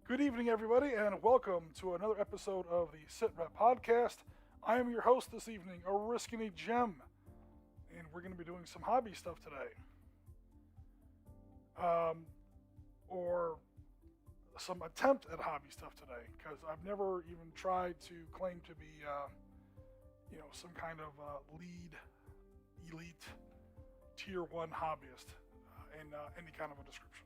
Good evening, everybody, and welcome to another episode of the Sitrep podcast. I am your host this evening, Oriskany Jim, and we're going to be doing some hobby stuff today. Or some attempt at hobby stuff today, because I've never even tried to claim to be, some kind of lead, elite, tier 1 hobbyist in any kind of a description.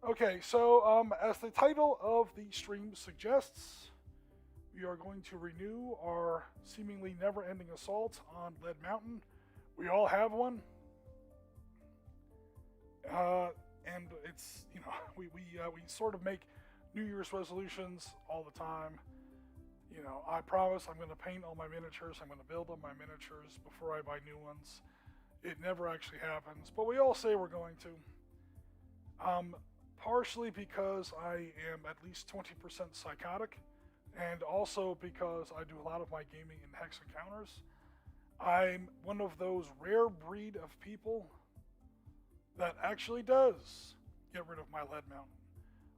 Okay, so as the title of the stream suggests, we are going to renew our seemingly never-ending assault on Lead Mountain. We all have one, and it's we sort of make New Year's resolutions all the time. I promise I'm going to paint all my miniatures. I'm going to build all my miniatures before I buy new ones. It never actually happens, but we all say we're going to. Partially because I am at least 20% psychotic, and also because I do a lot of my gaming in hex encounters. I'm one of those rare breed of people that actually does get rid of my Lead Mountain.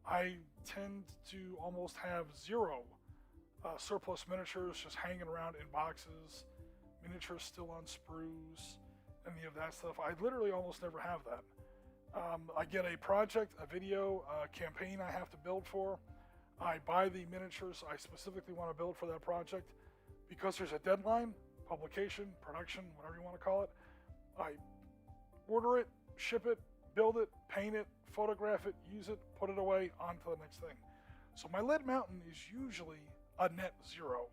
I tend to almost have zero surplus miniatures just hanging around in boxes, miniatures still on sprues, any of that stuff. I literally almost never have that. I get a project, a video, a campaign I have to build for. I buy the miniatures I specifically want to build for that project. Because there's a deadline, publication, production, whatever you want to call it, I order it, ship it, build it, paint it, photograph it, use it, put it away, on to the next thing. So my Lead Mountain is usually a net zero,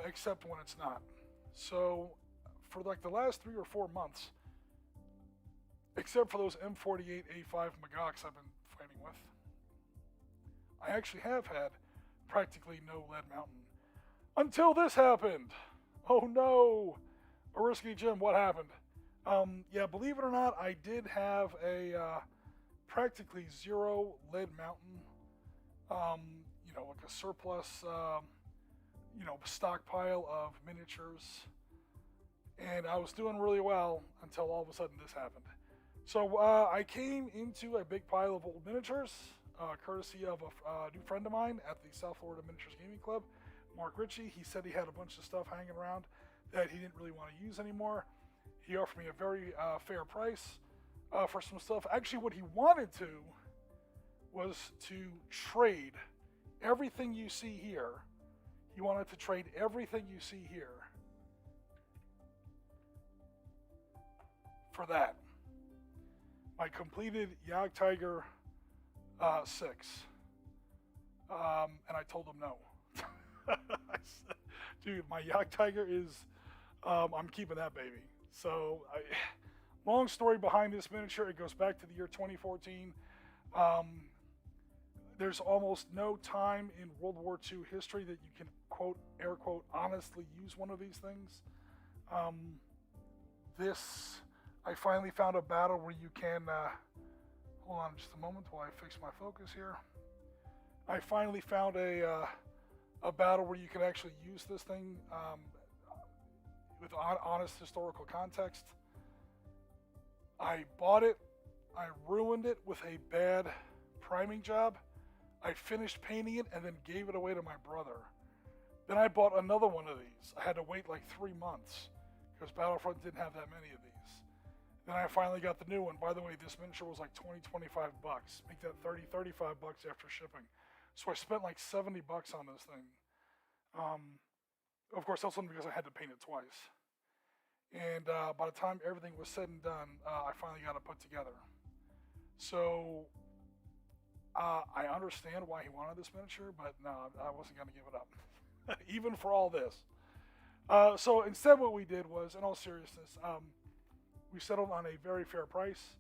except when it's not. So for like the last 3 or 4 months, except for those M48A5 Magoks I've been fighting with, I actually have had practically no Lead Mountain. Until this happened! Oh no! Oriskany Jim, what happened? Believe it or not, I did have a practically zero Lead Mountain, like a surplus, stockpile of miniatures. And I was doing really well until all of a sudden this happened. So I came into a big pile of old miniatures, courtesy of a new friend of mine at the South Florida Miniatures Gaming Club, Mark Ritchie. He said he had a bunch of stuff hanging around that he didn't really want to use anymore. He offered me a very fair price for some stuff. Actually, what he wanted to was to trade everything you see here. He wanted to trade everything you see here for that. My completed Jagdtiger 6. And I told him no. I said, dude, my Jagdtiger is, I'm keeping that baby. So, long story behind this miniature. It goes back to the year 2014. There's almost no time in World War II history that you can, quote, air quote, honestly use one of these things. I finally found a battle where you can, hold on just a moment while I fix my focus here. I finally found a battle where you can actually use this thing with honest historical context. I bought it, I ruined it with a bad priming job. I finished painting it and then gave it away to my brother. Then I bought another one of these. I had to wait like 3 months because Battlefront didn't have that many of these. Then I finally got the new one. By the way, this miniature was like $20-25. Make that $30-35 after shipping. So I spent like $70 on this thing. Of course, that's only because I had to paint it twice. And by the time everything was said and done, I finally got it put together. So I understand why he wanted this miniature, but no, I wasn't going to give it up, even for all this. So instead what we did was, in all seriousness, we settled on a very fair price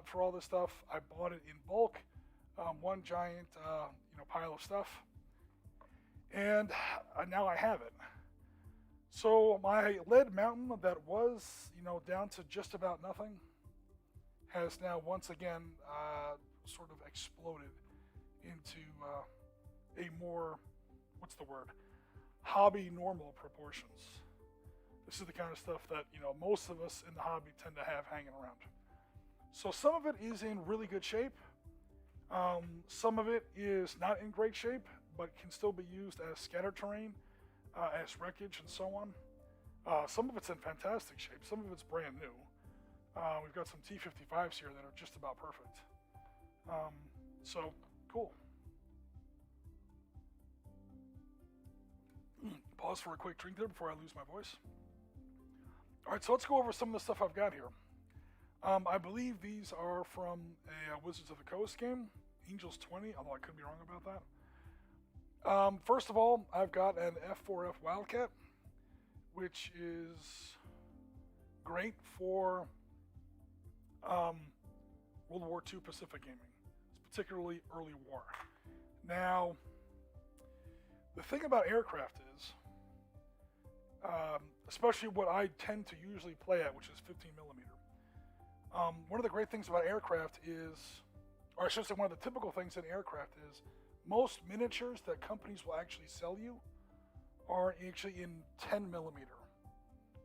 for all this stuff. I bought it in bulk, one giant pile of stuff, and now I have it. So my Lead Mountain that was down to just about nothing has now once again sort of exploded into a more, hobby normal proportions. This is the kind of stuff that, most of us in the hobby tend to have hanging around. So some of it is in really good shape. Some of it is not in great shape, but can still be used as scatter terrain, as wreckage, and so on. Some of it's in fantastic shape. Some of it's brand new. We've got some T55s here that are just about perfect. So, cool. Pause for a quick drink there before I lose my voice. Alright, so let's go over some of the stuff I've got here. I believe these are from a Wizards of the Coast game, Angels 20, although I could be wrong about that. First of all, I've got an F4F Wildcat, which is great for World War II Pacific gaming. It's particularly early war. Now, the thing about aircraft is, especially what I tend to usually play at, which is 15 millimeter. One of the great things about aircraft is, or I should say one of the typical things in aircraft is, most miniatures that companies will actually sell you are actually in 10 millimeter,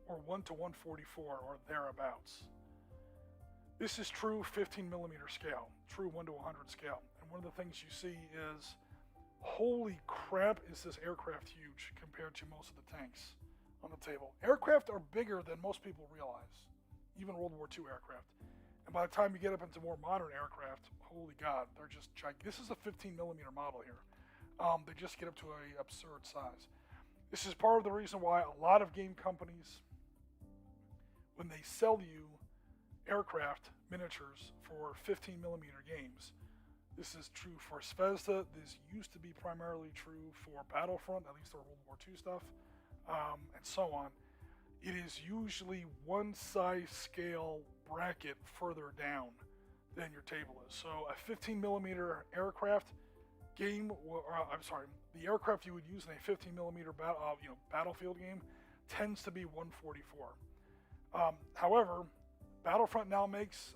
or 1 to 144, or thereabouts. This is true 15 millimeter scale, true 1 to 100 scale. And one of the things you see is, holy crap, is this aircraft huge compared to most of the tanks on the table. Aircraft are bigger than most people realize, even World War II aircraft. And by the time you get up into more modern aircraft, holy God, they're just gigantic. This is a 15 millimeter model here. They just get up to an absurd size. This is part of the reason why a lot of game companies, when they sell you aircraft miniatures for 15 millimeter games, this is true for Zvezda. This used to be primarily true for Battlefront, at least their World War II stuff, and so on. It is usually one size scale bracket further down than your table is. So a 15 millimeter aircraft game, the aircraft you would use in a 15 millimeter battlefield game tends to be 144. However, Battlefront now makes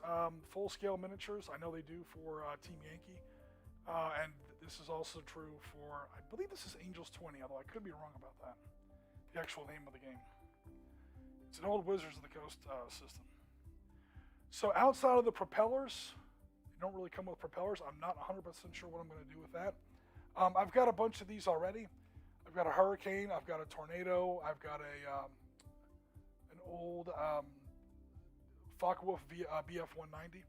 full-scale miniatures. I know they do for Team Yankee, and this is also true for, I believe this is Angels 20, although I could be wrong about that, the actual name of the game. It's an old Wizards of the Coast system. So outside of the propellers, you don't really come with propellers. I'm not 100% sure what I'm going to do with that. I've got a bunch of these already. I've got a Hurricane, I've got a Tornado, I've got an old Focke-Wulf BF-190,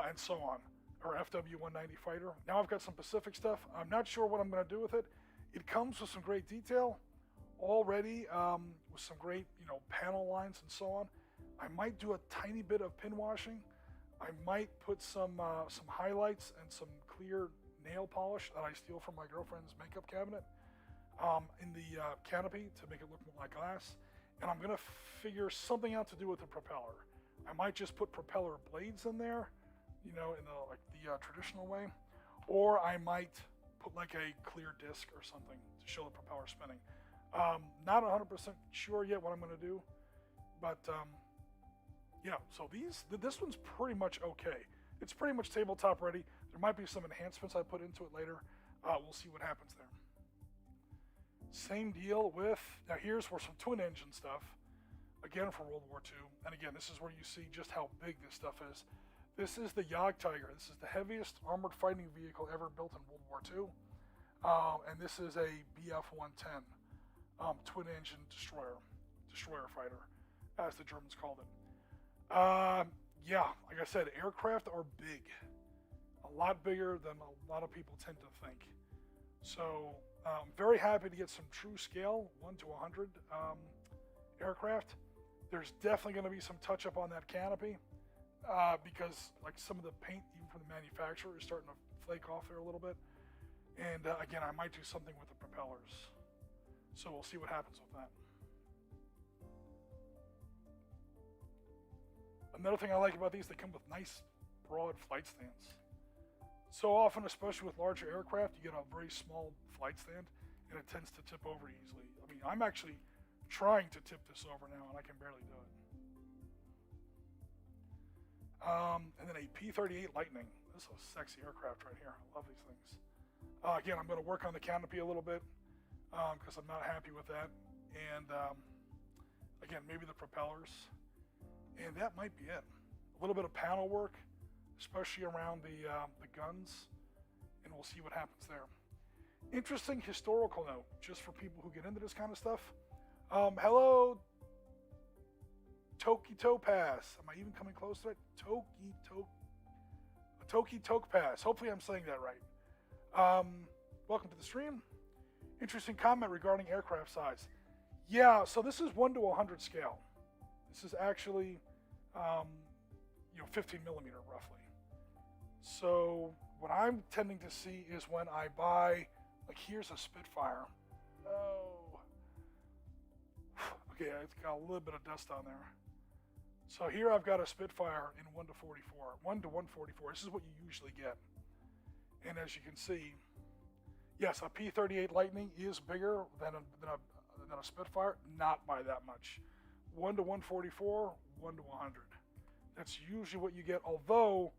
and so on, or FW-190 fighter. Now I've got some Pacific stuff. I'm not sure what I'm going to do with it. It comes with some great detail already, with some great, panel lines and so on. I might do a tiny bit of pin washing. I might put some highlights and some clear nail polish that I steal from my girlfriend's makeup cabinet in the canopy to make it look more like glass. And I'm going to figure something out to do with the propeller. I might just put propeller blades in there, in the traditional way, or I might put like a clear disc or something to show the propeller spinning. Not 100% sure yet what I'm going to do, but yeah. So this one's pretty much okay. It's pretty much tabletop ready. There might be some enhancements I put into it later. We'll see what happens there. Same deal with, now here's for some twin engine stuff. Again for World War II, and again, this is where you see just how big this stuff is. This is the Jagdtiger. This is the heaviest armored fighting vehicle ever built in World War II, and this is a BF-110 twin engine destroyer fighter, as the Germans called it. Yeah, like I said, aircraft are big, a lot bigger than a lot of people tend to think. So I'm very happy to get some true scale 1 to 100 aircraft. There's definitely going to be some touch up on that canopy because like some of the paint, even from the manufacturer, is starting to flake off there a little bit. And again, I might do something with the propellers. So we'll see what happens with that. Another thing I like about these, they come with nice, broad flight stands. So often, especially with larger aircraft, you get a very small flight stand, and it tends to tip over easily. I mean, I'm actually trying to tip this over now, and I can barely do it. And then a P-38 Lightning. This is a sexy aircraft right here. I love these things. Again, I'm going to work on the canopy a little bit because I'm not happy with that. And again, maybe the propellers. And that might be it. A little bit of panel work, especially around the guns and we'll see what happens there. Interesting historical note, just for people who get into this kind of stuff. Hello, Toki Topaz. Am I even coming close to it? Toki Topaz. Hopefully I'm saying that right. Welcome to the stream. Interesting comment regarding aircraft size. Yeah, so this is 1 to 100 scale. This is actually, 15 millimeter roughly. So what I'm tending to see is when I buy, like here's a Spitfire. Oh. Okay, it's got a little bit of dust on there. So here I've got a Spitfire in 1 to 44, 1 to 144. This is what you usually get. And as you can see, yes, a P-38 Lightning is bigger than a Spitfire, not by that much. 1 to 144, 1 to 100. That's usually what you get, although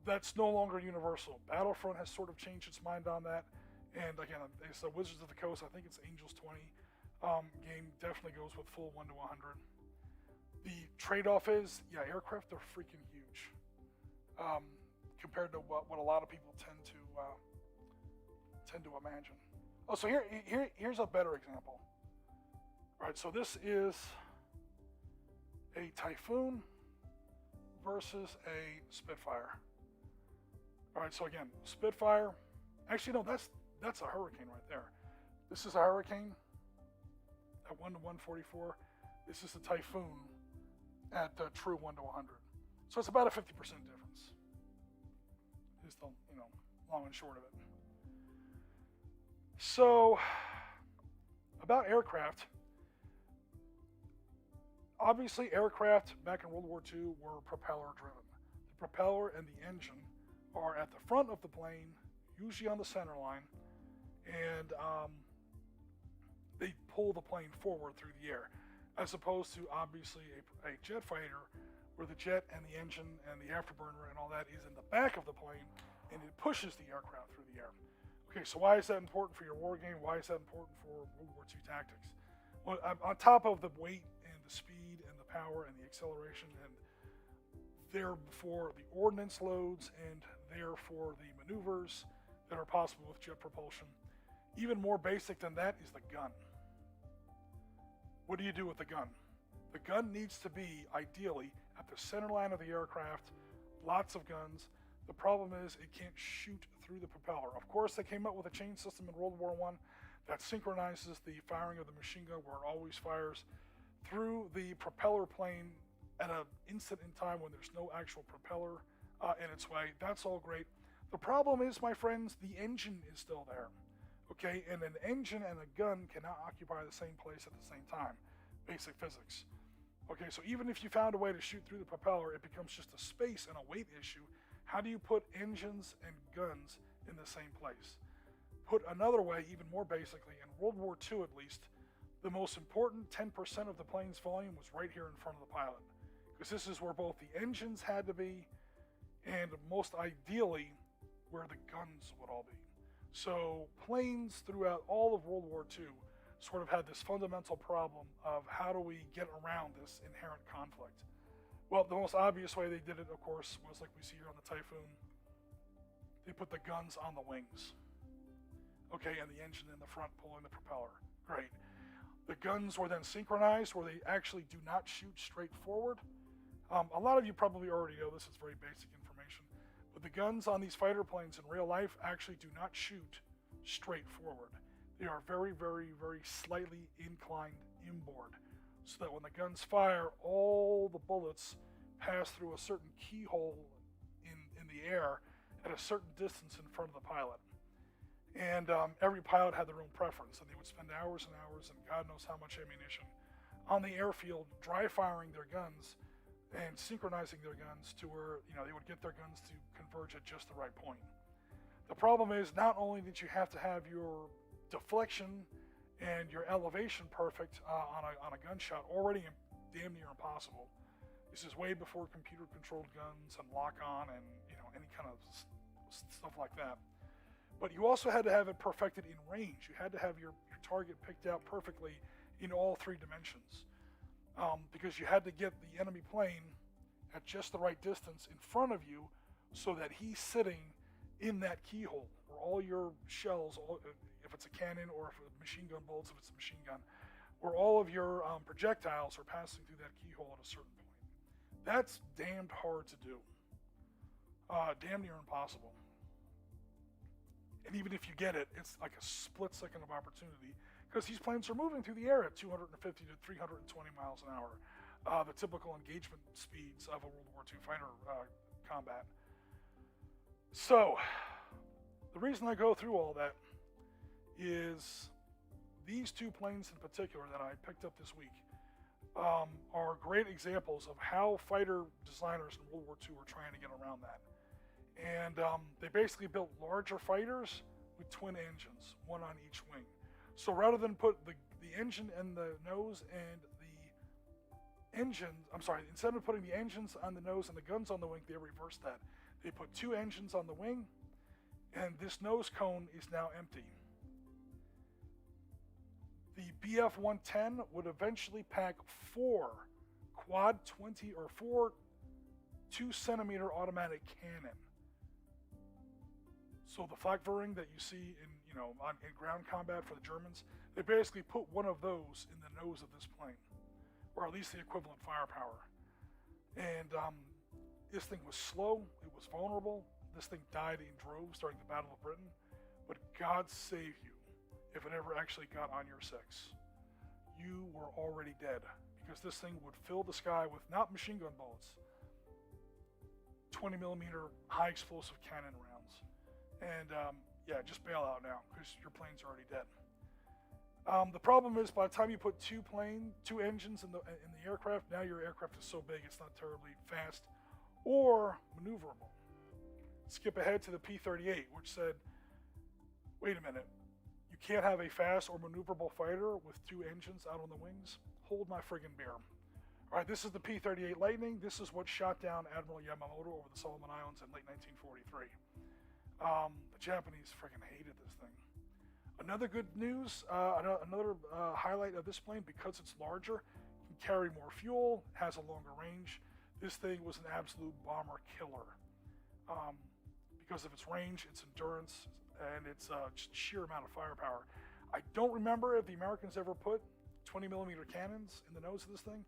that's no longer universal. Battlefront has sort of changed its mind on that. And again, it's the Wizards of the Coast, I think it's Angels 20 game, definitely goes with full 1 to 100. The trade-off is, yeah, aircraft are freaking huge compared to what a lot of people tend to imagine. Oh, so here's a better example. All right, so this is a Typhoon versus a Spitfire. All right, so again, Spitfire. Actually, no, that's a Hurricane right there. This is a Hurricane at 1 to 144. This is the Typhoon at true 1 to 100. So it's about a 50% difference. Is the long and short of it. So about aircraft. Obviously, aircraft back in World War II were propeller driven. The propeller and the engine are at the front of the plane, usually on the center line, and they pull the plane forward through the air, as opposed to obviously a jet fighter where the jet and the engine and the afterburner and all that is in the back of the plane and it pushes the aircraft through the air. Okay, so why is that important for your war game? Why is that important for World War II tactics? Well, on top of the weight and the speed and the power and the acceleration, and there for the ordnance loads and there for the maneuvers that are possible with jet propulsion, even more basic than that is the gun. What do you do with the gun? The gun needs to be, ideally, at the center line of the aircraft, lots of guns. The problem is it can't shoot through the propeller. Of course, they came up with a chain system in World War I that synchronizes the firing of the machine gun where it always fires through the propeller plane at an instant in time when there's no actual propeller in its way. That's all great. The problem is, my friends, the engine is still there. Okay, and an engine and a gun cannot occupy the same place at the same time. Basic physics. Okay, so even if you found a way to shoot through the propeller, it becomes just a space and a weight issue. How do you put engines and guns in the same place? Put another way, even more basically, in World War II at least, the most important 10% of the plane's volume was right here in front of the pilot. Because this is where both the engines had to be and most ideally where the guns would all be. So planes throughout all of World War II sort of had this fundamental problem of how do we get around this inherent conflict. Well, the most obvious way they did it, of course, was like we see here on the Typhoon. They put the guns on the wings. Okay, and the engine in the front pulling the propeller. Great. The guns were then synchronized where they actually do not shoot straight forward. A lot of you probably already know this, is very basic information. But the guns on these fighter planes in real life actually do not shoot straight forward. They are very, very, very slightly inclined inboard, so that when the guns fire, all the bullets pass through a certain keyhole in the air at a certain distance in front of the pilot. And every pilot had their own preference, and they would spend hours and hours and God knows how much ammunition on the airfield dry firing their guns and synchronizing their guns to where they would get their guns to converge at just the right point. The problem is, not only did you have to have your deflection and your elevation perfect on a gunshot, already damn near impossible. This is way before computer-controlled guns and lock-on and any kind of stuff like that. But you also had to have it perfected in range. You had to have your target picked out perfectly in all three dimensions, because you had to get the enemy plane at just the right distance in front of you so that he's sitting in that keyhole, where all your shells, if it's a cannon or if it's machine gun bullets, if it's a machine gun, where all of your projectiles are passing through that keyhole at a certain point. That's damned hard to do. Damn near impossible. And even if you get it, it's like a split second of opportunity because these planes are moving through the air at 250 to 320 miles an hour, the typical engagement speeds of a World War II fighter combat. So, the reason I go through all that is these two planes in particular that I picked up this week are great examples of how fighter designers in World War II were trying to get around that. And they basically built larger fighters with twin engines, one on each wing. So rather than put the engine in the nose and the engine, instead of putting the engines on the nose and the guns on the wing, they reversed that. They put two engines on the wing, and this nose cone is now empty. The BF-110 would eventually pack four quad 20 or four 2-centimeter automatic cannon. So the Flakwerung that you see in ground combat for the Germans, they basically put one of those in the nose of this plane, or at least the equivalent firepower. And this thing was slow, it was vulnerable, this thing died in droves during the Battle of Britain, but God save you if it ever actually got on your six. You were already dead, because this thing would fill the sky with not machine gun bullets, 20 millimeter high explosive cannon rounds. And just bail out now, because your plane's already dead. The problem is, by the time you put two engines in the aircraft, now your aircraft is so big it's not terribly fast or maneuverable. Skip ahead to the P-38, which said, wait a minute, you can't have a fast or maneuverable fighter with two engines out on the wings? Hold my friggin' beer. All right, this is the P-38 Lightning. This is what shot down Admiral Yamamoto over the Solomon Islands in late 1943. The Japanese friggin' hated this thing. Another good news, another highlight of this plane, because it's larger, can carry more fuel, has a longer range. This thing was an absolute bomber killer. Because of its range, its endurance, and its just sheer amount of firepower. I don't remember if the Americans ever put 20 millimeter cannons in the nose of this thing.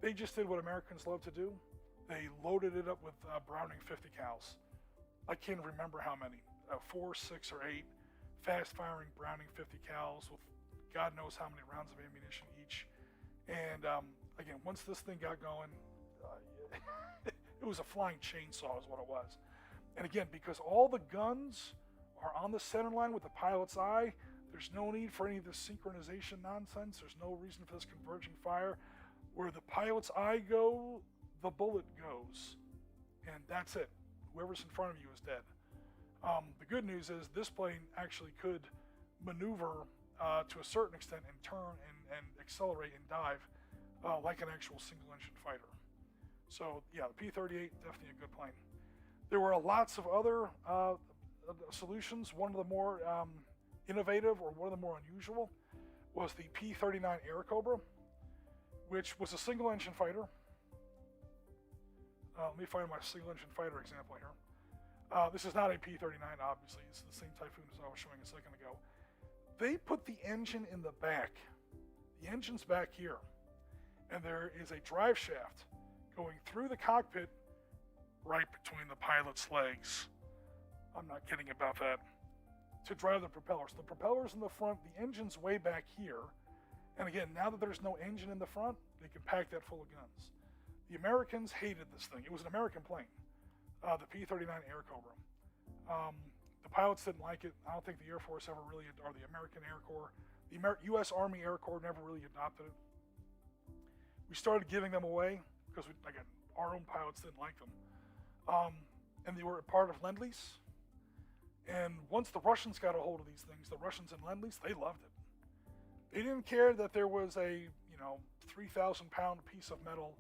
They just did what Americans love to do. They loaded it up with Browning 50 cals. I can't remember how many, 4, 6, or 8 fast-firing Browning 50 cals with God knows how many rounds of ammunition each. And again, once this thing got going, it was a flying chainsaw is what it was. And again, because all the guns are on the center line with the pilot's eye, there's no need for any of this synchronization nonsense. There's no reason for this converging fire. Where the pilot's eye goes, the bullet goes. And that's it. Whoever's in front of you is dead. The good news is this plane actually could maneuver to a certain extent and turn and accelerate and dive like an actual single-engine fighter. So yeah, the P-38, definitely a good plane. There were lots of other solutions. One of the more innovative, or one of the more unusual, was the P-39 Air Cobra, which was a single-engine fighter. Let me find my single-engine fighter example here. This is not a P-39, obviously. It's the same Typhoon as I was showing a second ago. They put the engine in the back. The engine's back here. And there is a drive shaft going through the cockpit right between the pilot's legs. I'm not kidding about that. To drive the propellers. The propeller's in the front, the engine's way back here. And again, now that there's no engine in the front, they can pack that full of guns. The Americans hated this thing. It was an American plane, the P-39 Air Cobra. The pilots didn't like it. I don't think the Air Force ever really, or the American Air Corps, the U.S. Army Air Corps never really adopted it. We started giving them away because, again, our own pilots didn't like them. And they were a part of Lend-Lease. And once the Russians got a hold of these things, the Russians in Lend-Lease, they loved it. They didn't care that there was a 3,000-pound piece of metal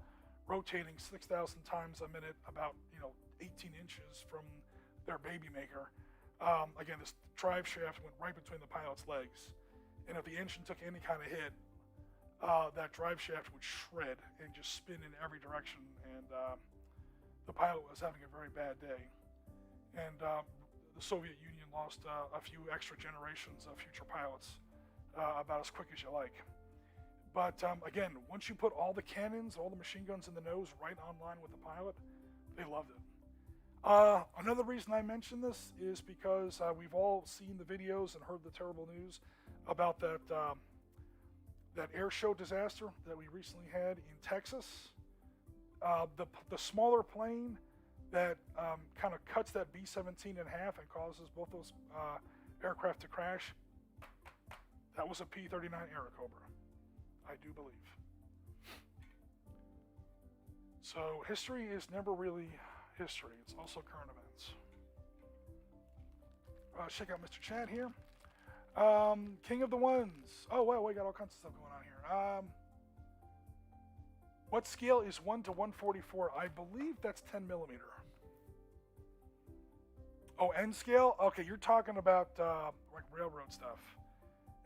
rotating 6,000 times a minute, about 18 inches from their baby maker. Again, this drive shaft went right between the pilot's legs, and if the engine took any kind of hit, that drive shaft would shred and just spin in every direction, and the pilot was having a very bad day. And the Soviet Union lost a few extra generations of future pilots about as quick as you like. But again, once you put all the cannons, all the machine guns in the nose right on line with the pilot, they loved it. Another reason I mention this is because we've all seen the videos and heard the terrible news about that air show disaster that we recently had in Texas. The smaller plane that kind of cuts that B-17 in half and causes both those aircraft to crash, that was a P-39 Airacobra, I do believe. So history is never really history. It's also current events. Check out Mr. Chad here. King of the Ones. Oh, wow, we got all kinds of stuff going on here. What scale is 1 to 144? I believe that's 10 millimeter. Oh, N scale? Okay, you're talking about like railroad stuff.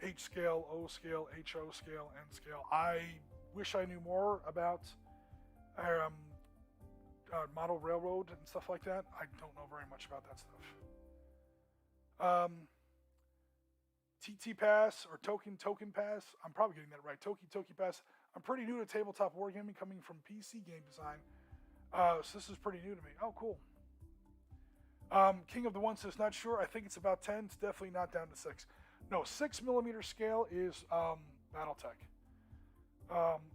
H scale, O scale, HO scale, N scale. I wish I knew more about model railroad and stuff like that. I don't know very much about that stuff. TT Pass or Token Pass. I'm probably getting that right. Toki Pass. I'm pretty new to tabletop wargaming, coming from PC game design. So this is pretty new to me. Oh, cool. King of the One says, not sure. I think it's about 10. It's definitely not down to 6. No, 6 millimeter scale is Battletech.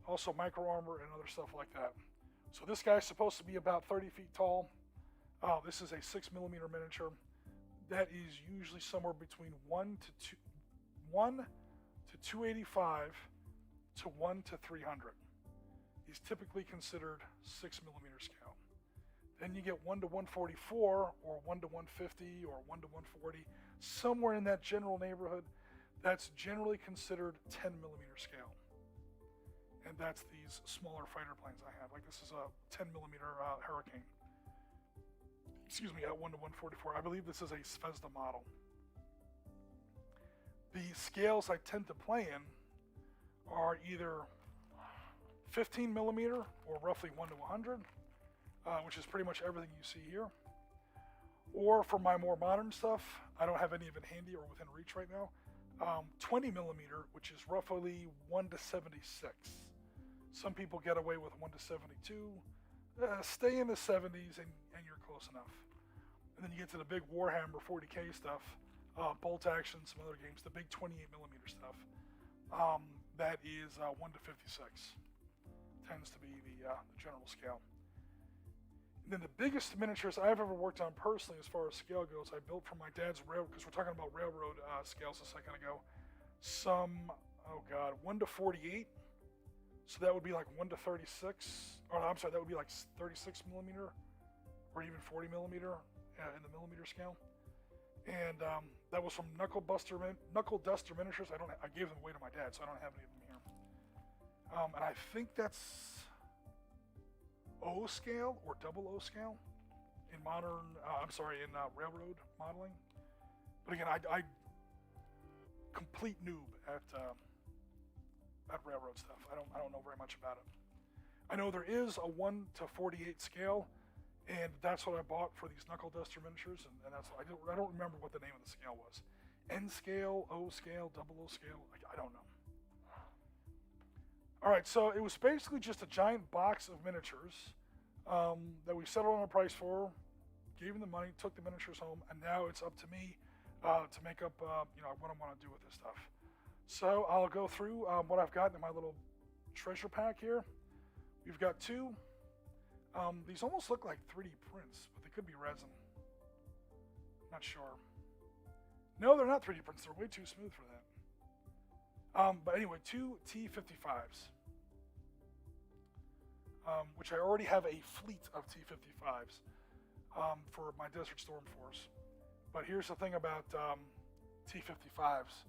Also micro armor and other stuff like that. So this guy's supposed to be about 30 feet tall. This is a 6 millimeter miniature. That is usually somewhere between 1 to 285 to 1 to 300. He's typically considered 6 millimeter scale. Then you get 1 to 144 or 1 to 150 or 1 to 140, somewhere in that general neighborhood. That's generally considered 10 millimeter scale. And that's these smaller fighter planes I have. Like this is a 10 millimeter Hurricane. Excuse me, at 1 to 144. I believe this is a Zvezda model. The scales I tend to play in are either 15 millimeter or roughly 1 to 100, which is pretty much everything you see here. Or for my more modern stuff, I don't have any of it handy or within reach right now, 20 millimeter, which is roughly 1 to 76. Some people get away with 1 to 72. Stay in the 70s and you're close enough. And then you get to the big Warhammer 40K stuff, Bolt Action, some other games, the big 28 millimeter stuff. That is 1 to 56. Tends to be the general scale. And then the biggest miniatures I've ever worked on personally as far as scale goes, I built from my dad's railroad, because we're talking about railroad scales a second ago. Some, 1 to 48. So that would be like 1 to 36, or I'm sorry, that would be like 36 millimeter, or even 40 millimeter in the millimeter scale. And that was from Knuckle Duster Miniatures. I gave them away to my dad, so I don't have any of them here. And I think that's O scale or double O scale in modern. In railroad modeling. But again, I complete noob at railroad stuff. I don't know very much about it. I know there is a 1 to 48 scale, and that's what I bought for these Knuckle Duster Miniatures, and that's I don't remember what the name of the scale was. N scale, O scale, double O scale, I don't know. All right, so it was basically just a giant box of miniatures that we settled on a price for, gave them the money, took the miniatures home, and now it's up to me to make up what I want to do with this stuff. So I'll go through what I've got in my little treasure pack here. We've got 2. These almost look like 3D prints, but they could be resin. Not sure. No, they're not 3D prints. They're way too smooth for that. But anyway, 2 T-55s, which I already have a fleet of T-55s for my Desert Storm Force. But here's the thing about T-55s.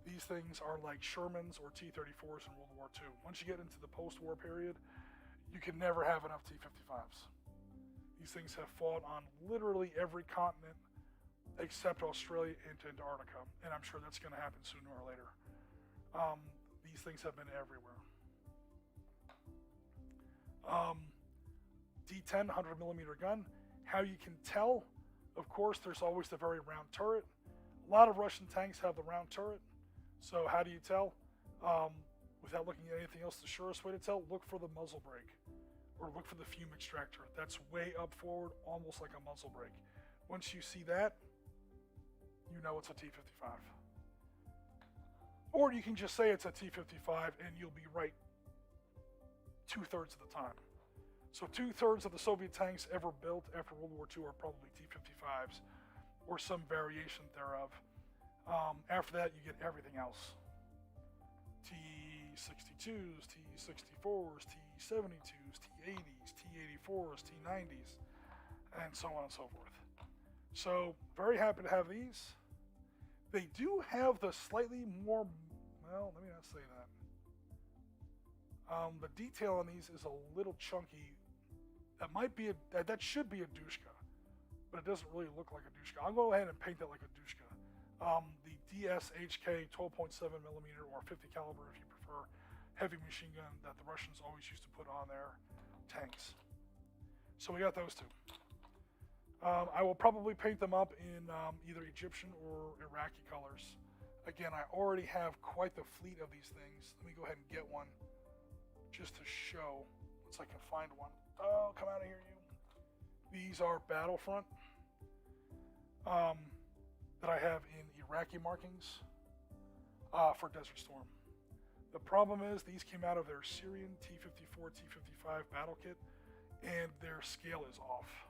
These things are like Shermans or T-34s in World War II. Once you get into the post-war period, you can never have enough T-55s. These things have fought on literally every continent except Australia and Antarctica, and I'm sure that's going to happen sooner or later. These things have been everywhere. D10 100 millimeter gun. How you can tell Of course, there's always the very round turret. A lot of Russian tanks have the round turret. So how do you tell? Without looking at anything else, the surest way to tell, look for the muzzle brake. Or look for the fume extractor. That's way up forward, almost like a muzzle brake. Once you see that, you know it's a T-55. Or you can just say it's a T-55 and you'll be right 2/3 of the time. So 2/3 of the Soviet tanks ever built after World War II are probably T-55s or some variation thereof. After that, you get everything else. T-62s, T-64s, T-72s, T-80s, T-84s, T-90s, and so on and so forth. So, very happy to have these. They do have the slightly more, well, let me not say that. The detail on these is a little chunky. That might be that should be a Dushka, but it doesn't really look like a Dushka. I'll go ahead and paint that like a Dushka. The DSHK 12.7 millimeter or 50 caliber, if you prefer, heavy machine gun that the Russians always used to put on their tanks. So we got those two. I will probably paint them up in either Egyptian or Iraqi colors. Again, I already have quite the fleet of these things. Let me go ahead and get one just to show, once I can find one. Oh, come out of here, you. These are Battlefront that I have in Iraqi markings for Desert Storm. The problem is these came out of their Syrian T-54, T-55 battle kit, and their scale is off.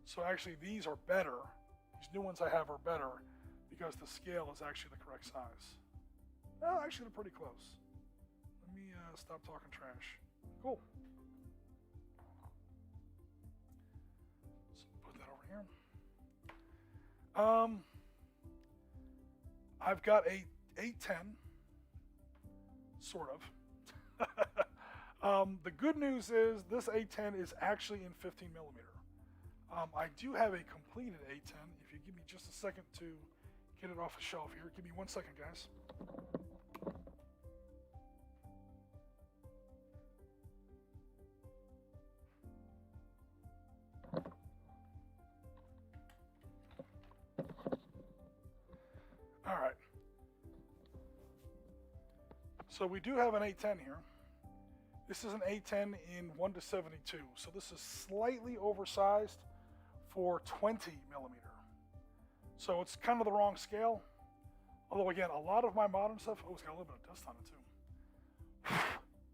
So actually these are better. These new ones I have are better because the scale is actually the correct size. Well, actually they're pretty close. Let me stop talking trash. Cool. So put that over here. I've got a 810, sort of. The good news is this 810 is actually in 15 millimeter. I do have a completed 810. If you give me just a second to get it off the shelf here. Give me 1 second, guys. All right. So we do have an 810 here. This is an 810 in 1:72. So this is slightly oversized for 20 millimeter. So it's kind of the wrong scale. Although again, a lot of my modern stuff, oh, it's got a little bit of dust on it too.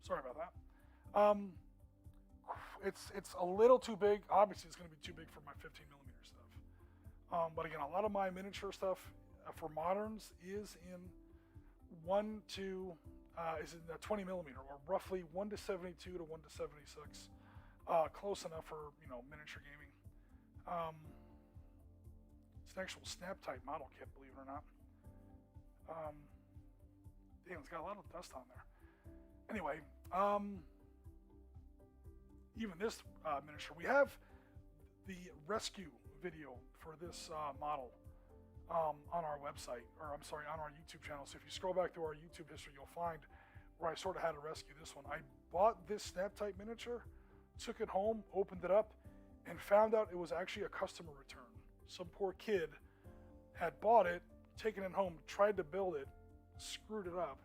Sorry about that. It's a little too big. Obviously it's going to be too big for my 15 millimeter stuff. But again, a lot of my miniature stuff for moderns is in 20 millimeter, or roughly 1:72 to 1:76. Close enough for miniature gaming. It's an actual snap type model kit, believe it or not. Damn, it's got a lot of dust on there. Anyway, even this miniature, we have the rescue video for this model on our website, or I'm sorry, on our YouTube channel. So if you scroll back through our YouTube history, you'll find where I sort of had to rescue this one. I bought this snap type miniature, took it home, opened it up, and found out it was actually a customer return. Some poor kid had bought it, taken it home, tried to build it, screwed it up.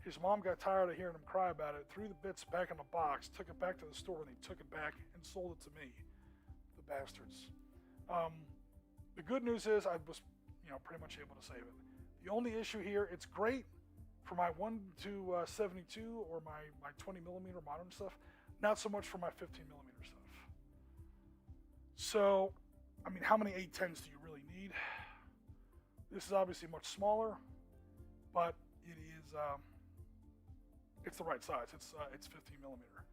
His mom got tired of hearing him cry about it, threw the bits back in the box, took it back to the store, and they took it back and sold it to me. The bastards. The good news is I was pretty much able to save it. The only issue here, it's great for my 1:72 or my 20 millimeter modern stuff, not so much for my 15 millimeter stuff. So, I mean, how many 810s do you really need? This is obviously much smaller, but it is, it's the right size. It's 15 millimeter.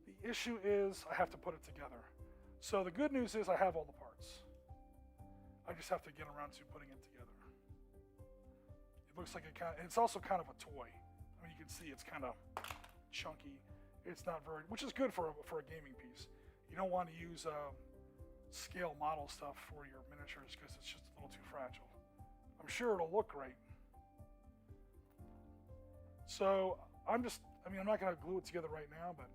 The issue is I have to put it together. So the good news is I have all the parts. I just have to get around to putting it together. It looks like it's also kind of a toy. I mean, you can see it's kind of chunky. It's not very, which is good for a gaming piece. You don't want to use scale model stuff for your miniatures because it's just a little too fragile. I'm sure it'll look great. So I'm not going to glue it together right now, but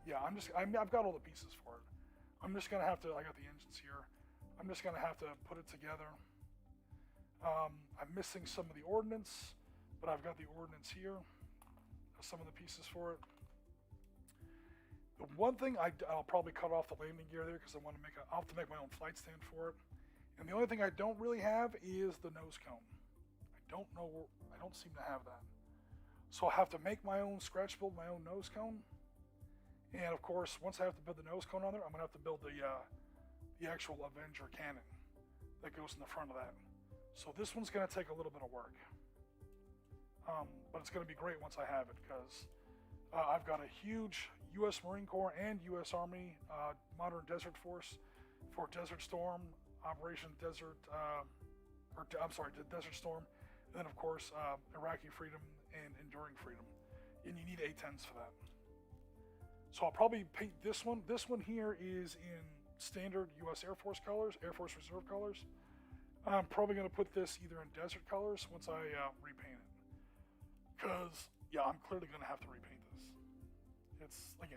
yeah, I've got all the pieces for it. I'm just gonna have to, I got the engines here. I'm just gonna have to put it together. I'm missing some of the ordnance, but I've got the ordnance here, some of the pieces for it. The one thing I'll probably cut off the landing gear there because I want to I'll have to make my own flight stand for it. And the only thing I don't really have is the nose cone. I don't seem to have that. So I'll have to make my own, scratch build my own nose cone. And of course, once I have to build the nose cone on there, I'm gonna have to build the actual Avenger cannon that goes in the front of that. So this one's gonna take a little bit of work. But it's gonna be great once I have it because I've got a huge U.S. Marine Corps and U.S. Army Modern Desert Force for Desert Storm, Operation Desert, Desert Storm, and then of course Iraqi Freedom and Enduring Freedom. And you need A-10s for that. So I'll probably paint this one. This one here is in standard U.S. Air Force colors, Air Force Reserve colors. I'm probably going to put this either in desert colors once I repaint it. Because, yeah, I'm clearly going to have to repaint this. It's like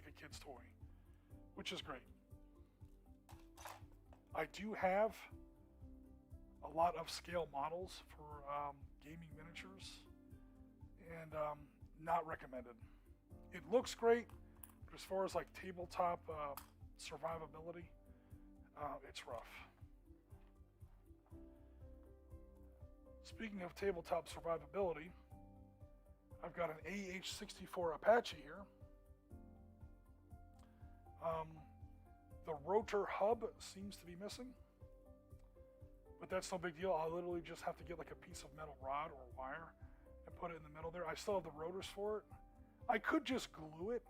a kid's toy, which is great. I do have a lot of scale models for gaming miniatures, and not recommended. It looks great, but as far as like tabletop survivability, it's rough. Speaking of tabletop survivability, I've got an AH-64 Apache here. The rotor hub seems to be missing, but that's no big deal. I'll literally just have to get like a piece of metal rod or wire and put it in the middle there. I still have the rotors for it. I could just glue it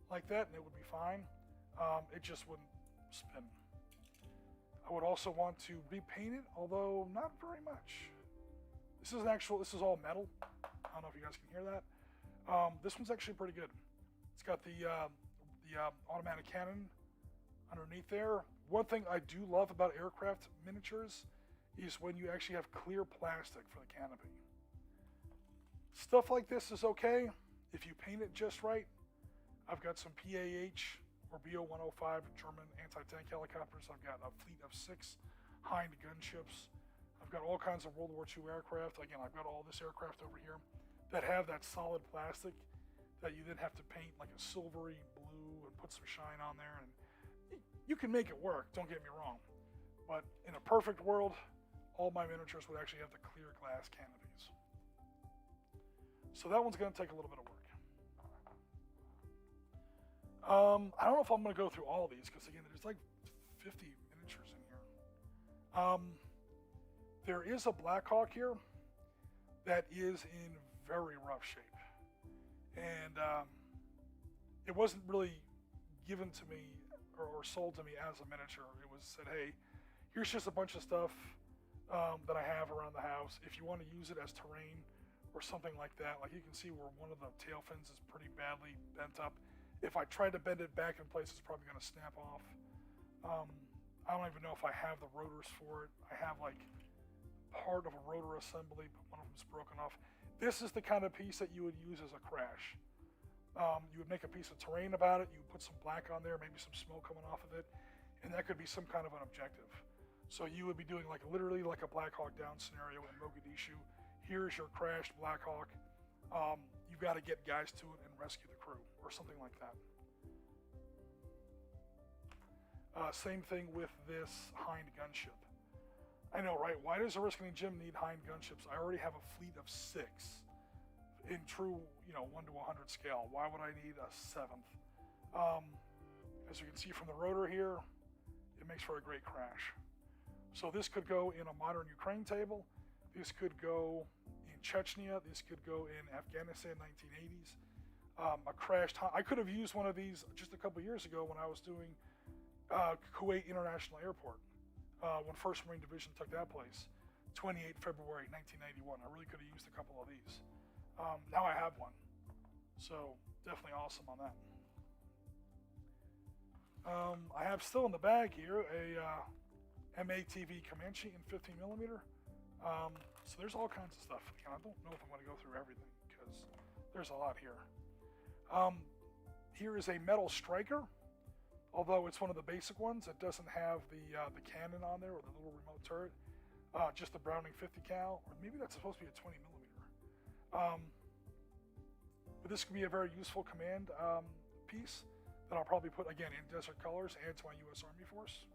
like that and it would be fine. It just wouldn't spin. I would also want to repaint it, although not very much. This is all metal. I don't know if you guys can hear that. This one's actually pretty good. It's got the automatic cannon underneath there. One thing I do love about aircraft miniatures is when you actually have clear plastic for the canopy. Stuff like this is okay if you paint it just right. I've got some PAH or BO-105 German anti-tank helicopters. I've got a fleet of 6 Hind gunships. I've got all kinds of World War II aircraft. Again, I've got all this aircraft over here that have that solid plastic that you then have to paint like a silvery blue and put some shine on there. And you can make it work, don't get me wrong. But in a perfect world, all my miniatures would actually have the clear glass canopies. So that one's going to take a little bit of work. I don't know if I'm going to go through all of these because again, there's like 50 miniatures in here. There is a Black Hawk here that is in very rough shape. And it wasn't really given to me or sold to me as a miniature. It was said, hey, here's just a bunch of stuff that I have around the house. If you want to use it as terrain or something like that, like you can see where one of the tail fins is pretty badly bent up. If I tried to bend it back in place, it's probably going to snap off. I don't even know if I have the rotors for it. I have like part of a rotor assembly, but one of them's broken off. This is the kind of piece that you would use as a crash. You would make a piece of terrain about it, you would put some black on there, maybe some smoke coming off of it, and that could be some kind of an objective. So you would be doing like literally like a Black Hawk Down scenario in Mogadishu. Here's your crashed Black Hawk. You've got to get guys to it and rescue the crew, or something like that. Same thing with this Hind gunship. I know, right? Why does Oriskany Jim need Hind gunships? I already have a fleet of 6 in true, 1 to 100 scale. Why would I need a 7th? As you can see from the rotor here, it makes for a great crash. So this could go in a modern Ukraine table. This could go in Chechnya. This could go in Afghanistan, 1980s. A crashed. I could have used one of these just a couple years ago when I was doing Kuwait International Airport. When 1st Marine Division took that place, 28 February 1991. I really could have used a couple of these. Now I have one. So definitely awesome on that. I have still in the bag here a MATV Comanche in 15mm. So there's all kinds of stuff. Again, I don't know if I'm going to go through everything because there's a lot here. Here is a metal striker, Although it's one of the basic ones, it doesn't have the cannon on there or the little remote turret. Just the Browning 50 cal, or maybe that's supposed to be a 20 millimeter. But this could be a very useful command piece that I'll probably put again in desert colors and to my U.S. Army Force.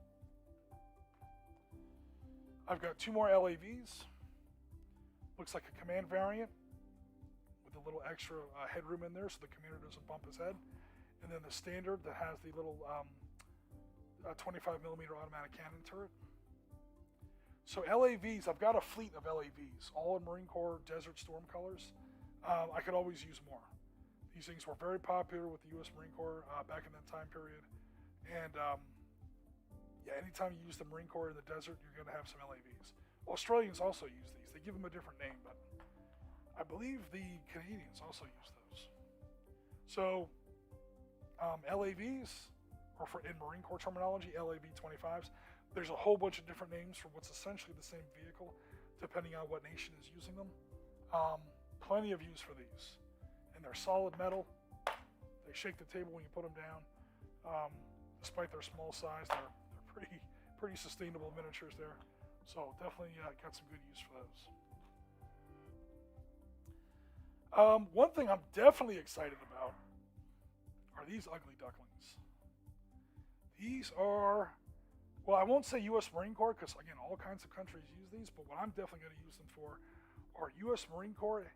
I've got 2 more LAVs. Looks like a command variant with a little extra headroom in there so the commander doesn't bump his head. And then the standard that has the little 25 millimeter automatic cannon turret. So LAVs, I've got a fleet of LAVs, all in Marine Corps Desert Storm colors. I could always use more. These things were very popular with the U.S. Marine Corps back in that time period. And yeah, anytime you use the Marine Corps in the desert, you're going to have some LAVs. Australians also use these. They give them a different name, but I believe the Canadians also use those. So LAVs, or in Marine Corps terminology, LAV-25s, there's a whole bunch of different names for what's essentially the same vehicle, depending on what nation is using them. Plenty of use for these. And they're solid metal. They shake the table when you put them down. Despite their small size, they're pretty sustainable miniatures there. So definitely got some good use for those. One thing I'm definitely excited about are these ugly ducklings. These are, well, I won't say U.S. Marine Corps because, again, all kinds of countries use these, but what I'm definitely going to use them for are U.S. Marine Corps,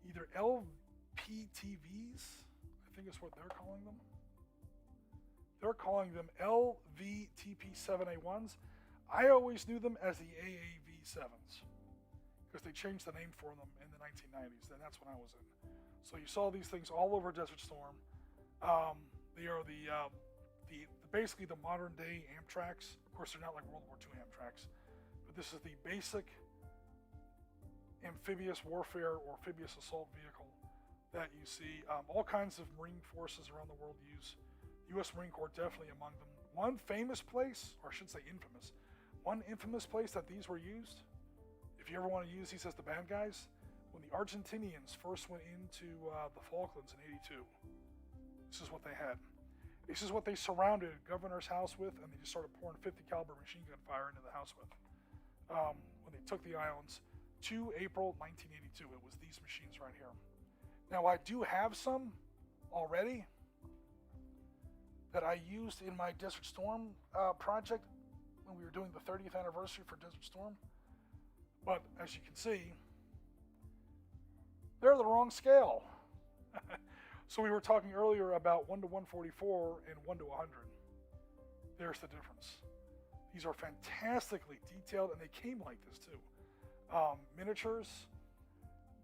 either LPTVs, I think is what they're calling them. They're calling them LVTP7A1s. I always knew them as the AAV7s because they changed the name for them in the 1990s, and that's when I was in. So you saw these things all over Desert Storm. They are basically the modern day Amtracs. Of course, they're not like World War II Amtracs, but this is the basic amphibious warfare or amphibious assault vehicle that you see. All kinds of Marine forces around the world use. U.S. Marine Corps definitely among them. One famous place, or I should say infamous, one infamous place that these were used, if you ever want to use these as the bad guys, when the Argentinians first went into the Falklands in '82. This is what they had. This is what they surrounded Governor's house with, and they just started pouring 50 caliber machine gun fire into the house with. When they took the islands to April 1982, it was these machines right here. Now I do have some already that I used in my Desert Storm project when we were doing the 30th anniversary for Desert Storm. But as you can see, they're the wrong scale. So we were talking earlier about 1 to 144 and 1 to 100. There's the difference. These are fantastically detailed, and they came like this too. Miniatures.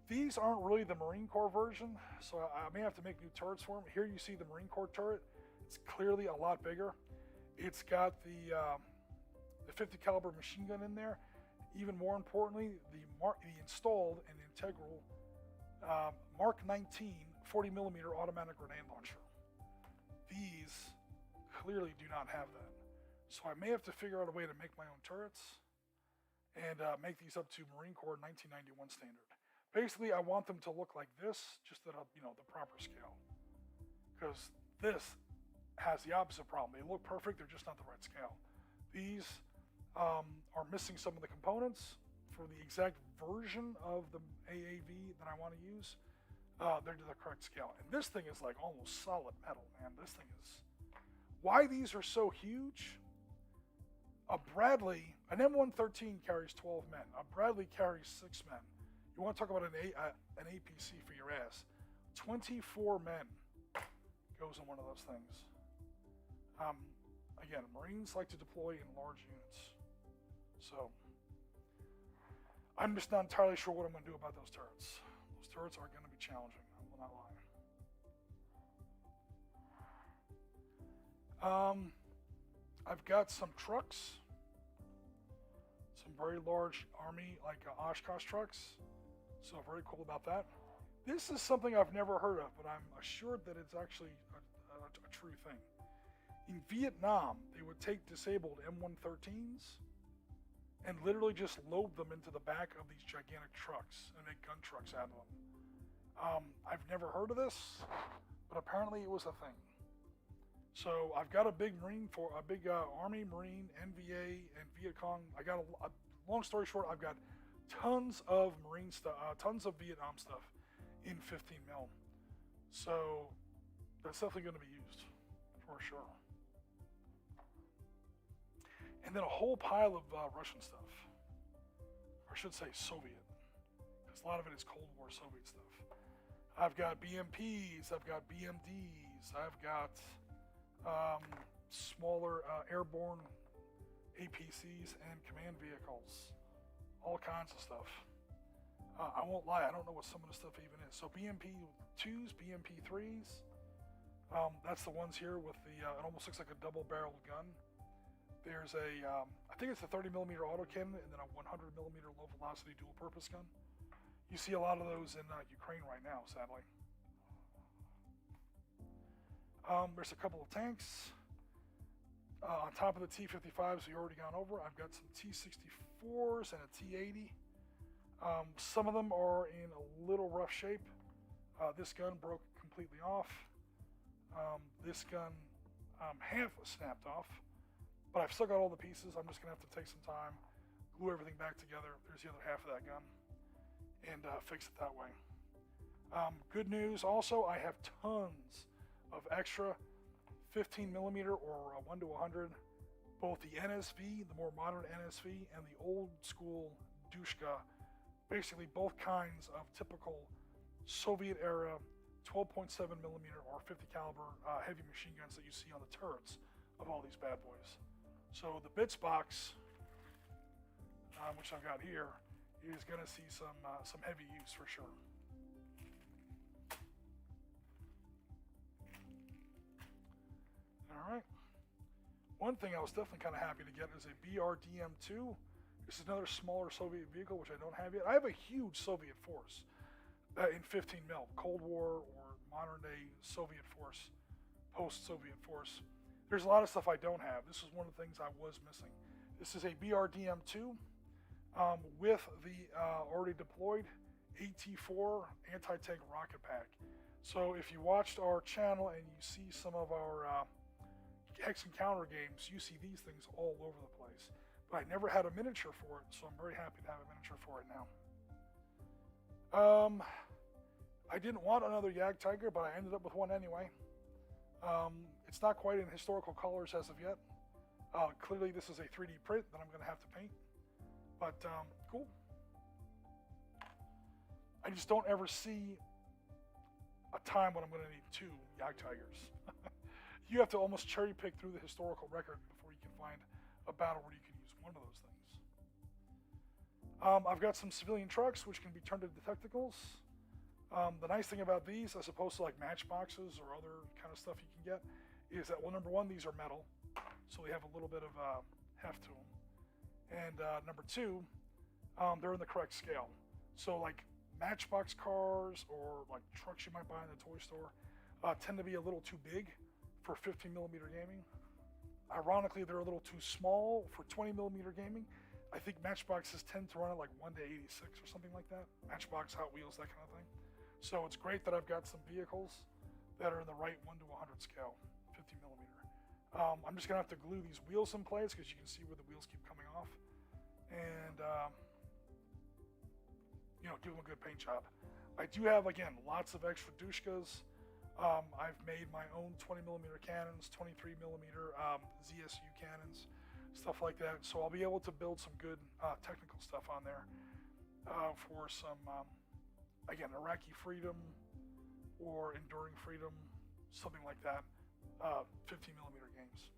These aren't really the Marine Corps version, so I may have to make new turrets for them. Here you see the Marine Corps turret. It's clearly a lot bigger. It's got the 50 caliber machine gun in there. Even more importantly, the installed and integral Mark 19 40 millimeter automatic grenade launcher. These clearly do not have that. So I may have to figure out a way to make my own turrets and make these up to Marine Corps 1991 standard. Basically, I want them to look like this, just at the proper scale. Because this has the opposite problem. They look perfect, they're just not the right scale. These are missing some of the components for the exact version of the AAV that I want to use. They're to the correct scale. And this thing is like almost solid metal, man. This thing is... Why these are so huge? A Bradley, an M113 carries 12 men. A Bradley carries 6 men. You want to talk about an APC for your ass. 24 men goes in one of those things. Again, Marines like to deploy in large units. So, I'm just not entirely sure what I'm going to do about those turrets. Those turrets are going to be challenging, I will not lie. I've got some trucks. Some very large Army, like Oshkosh trucks. So very cool about that. This is something I've never heard of, but I'm assured that it's actually a true thing. In Vietnam, they would take disabled M113s and literally just load them into the back of these gigantic trucks and make gun trucks out of them. I've never heard of this, but apparently it was a thing. So I've got a big Army, Marine, NVA, and Viet Cong. I got long story short, I've got tons of Marine stuff, tons of Vietnam stuff in 15 mil. So that's definitely going to be used for sure. And then a whole pile of Russian stuff, or I should say Soviet, because a lot of it is Cold War Soviet stuff. I've got BMPs, I've got BMDs, I've got smaller airborne APCs and command vehicles, all kinds of stuff. I won't lie, I don't know what some of the stuff even is. So BMP2s, BMP3s, that's the ones here with the, it almost looks like a double-barreled gun. There's I think it's a 30mm autocannon and then a 100mm low-velocity dual-purpose gun. You see a lot of those in Ukraine right now, sadly. There's a couple of tanks. On top of the T-55s we already gone over, I've got some T-64s and a T-80. Some of them are in a little rough shape. This gun broke completely off. This gun half snapped off, but I've still got all the pieces. I'm just going to have to take some time, glue everything back together. There's the other half of that gun, and fix it that way. Good news also, I have tons of extra 15mm or 1:100, both the NSV, the more modern NSV, and the old school Dushka, basically both kinds of typical Soviet era 12.7mm or 50 caliber heavy machine guns that you see on the turrets of all these bad boys. So the bits box, which I've got here, is going to see some heavy use for sure. All right. One thing I was definitely kind of happy to get is a BRDM-2. This is another smaller Soviet vehicle, which I don't have yet. I have a huge Soviet force in 15 mil, Cold War or modern day Soviet force, post-Soviet force. There's a lot of stuff I don't have. This is one of the things I was missing. This is a BRDM-2 with the already deployed AT-4 anti-tank rocket pack. So if you watched our channel and you see some of our Hex Encounter games, you see these things all over the place. But I never had a miniature for it, so I'm very happy to have a miniature for it now. I didn't want another Jagdtiger, but I ended up with one anyway. It's not quite in historical colors as of yet. Clearly this is a 3D print that I'm going to have to paint. But cool. I just don't ever see a time when I'm going to need two Jagdtigers. You have to almost cherry pick through the historical record before you can find a battle where you can use one of those things. I've got some civilian trucks which can be turned into tacticals. The nice thing about these, as opposed to like matchboxes or other kind of stuff you can get, is that, well, number one, these are metal, so they have a little bit of heft to them. And number two, they're in the correct scale. So like matchbox cars or like trucks you might buy in the toy store tend to be a little too big for 15mm gaming. Ironically, they're a little too small for 20mm gaming. I think matchboxes tend to run at like 1:86 or something like that. Matchbox, Hot Wheels, that kind of thing. So it's great that I've got some vehicles that are in the right 1:100 scale, 50mm. I'm just gonna have to glue these wheels in place because you can see where the wheels keep coming off, and give them a good paint job. I do have, again, lots of extra Dushkas. I've made my own 20mm cannons, 23mm ZSU cannons, stuff like that. So I'll be able to build some good technical stuff on there for some, again, Iraqi freedom or enduring freedom, something like that, 15mm games.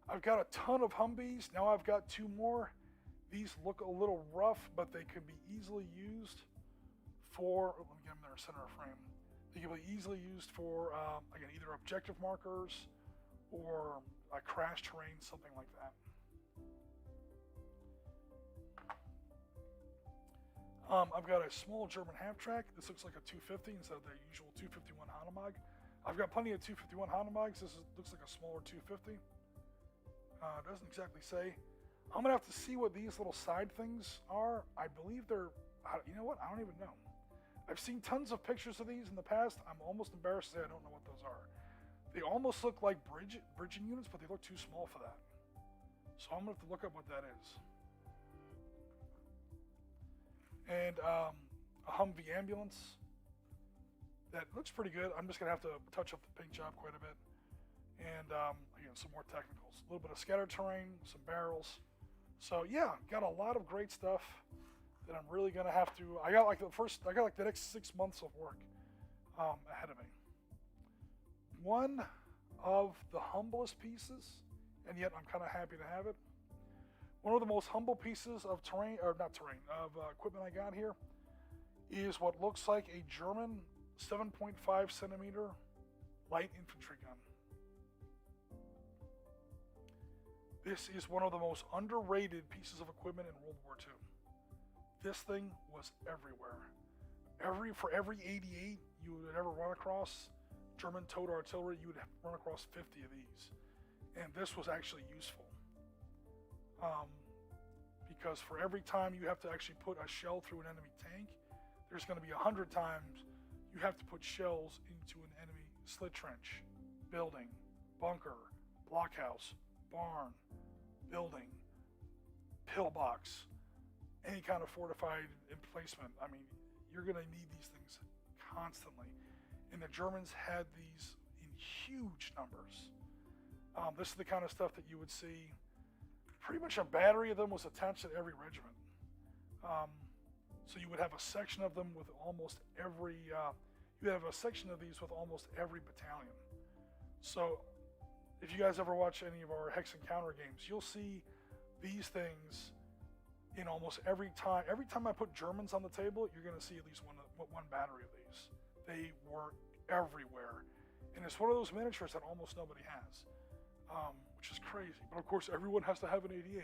I've got a ton of Humvees. Now I've got two more. These look a little rough, but they could be easily used for, let me get them in their center of frame. They can be easily used for, again, either objective markers or a crash terrain, something like that. I've got a small German half-track. This looks like a 250 instead of the usual 251 Hanomag. I've got plenty of 251 Hanomags. Looks like a smaller 250. Doesn't exactly say. I'm going to have to see what these little side things are. I believe they're, you know what? I don't even know. I've seen tons of pictures of these in the past. I'm almost embarrassed to say I don't know what those are. They almost look like bridging units, but they look too small for that. So I'm going to have to look up what that is. And a Humvee ambulance. That looks pretty good. I'm just going to have to touch up the paint job quite a bit. And again, some more technicals. A little bit of scatter terrain, some barrels. So yeah, got a lot of great stuff that I'm really going to have to... I got like the next 6 months of work ahead of me. One of the humblest pieces, and yet I'm kind of happy to have it. One of the most humble pieces of equipment I got here is what looks like a German 7.5 centimeter light infantry gun. This is one of the most underrated pieces of equipment in World War II. This thing was everywhere. For every 88 you would ever run across German towed artillery, you would run across 50 of these. And this was actually useful. Because for every time you have to actually put a shell through an enemy tank, there's going to be 100 times you have to put shells into an enemy slit trench, building, bunker, blockhouse, barn, building, pillbox, any kind of fortified emplacement. I mean, you're going to need these things constantly. And the Germans had these in huge numbers. This is the kind of stuff that you would see. Pretty much a battery of them was attached to every regiment. So you would have a section of them with almost every, you have a section of these with almost every battalion. So if you guys ever watch any of our Hex Encounter games, you'll see these things in almost every time. Every time I put Germans on the table, you're going to see at least one battery of these. They were everywhere. And it's one of those miniatures that almost nobody has, which is crazy. But of course, everyone has to have an 88.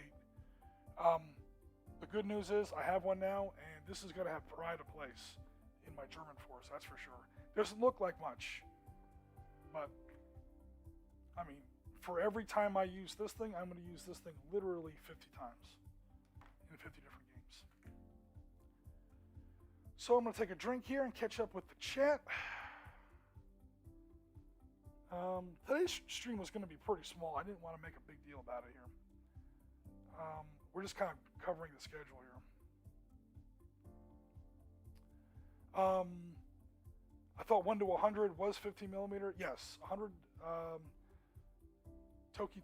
The good news is I have one now, and this is going to have pride of place in my German force, that's for sure. Doesn't look like much, but I mean, for every time I use this thing, I'm going to use this thing literally 50 times in 50 different games. So I'm going to take a drink here and catch up with the chat. Today's stream was going to be pretty small. I didn't want to make a big deal about it here. We're just kind of covering the schedule here. I thought 1 to 100 was 50 millimeter. Yes, 100.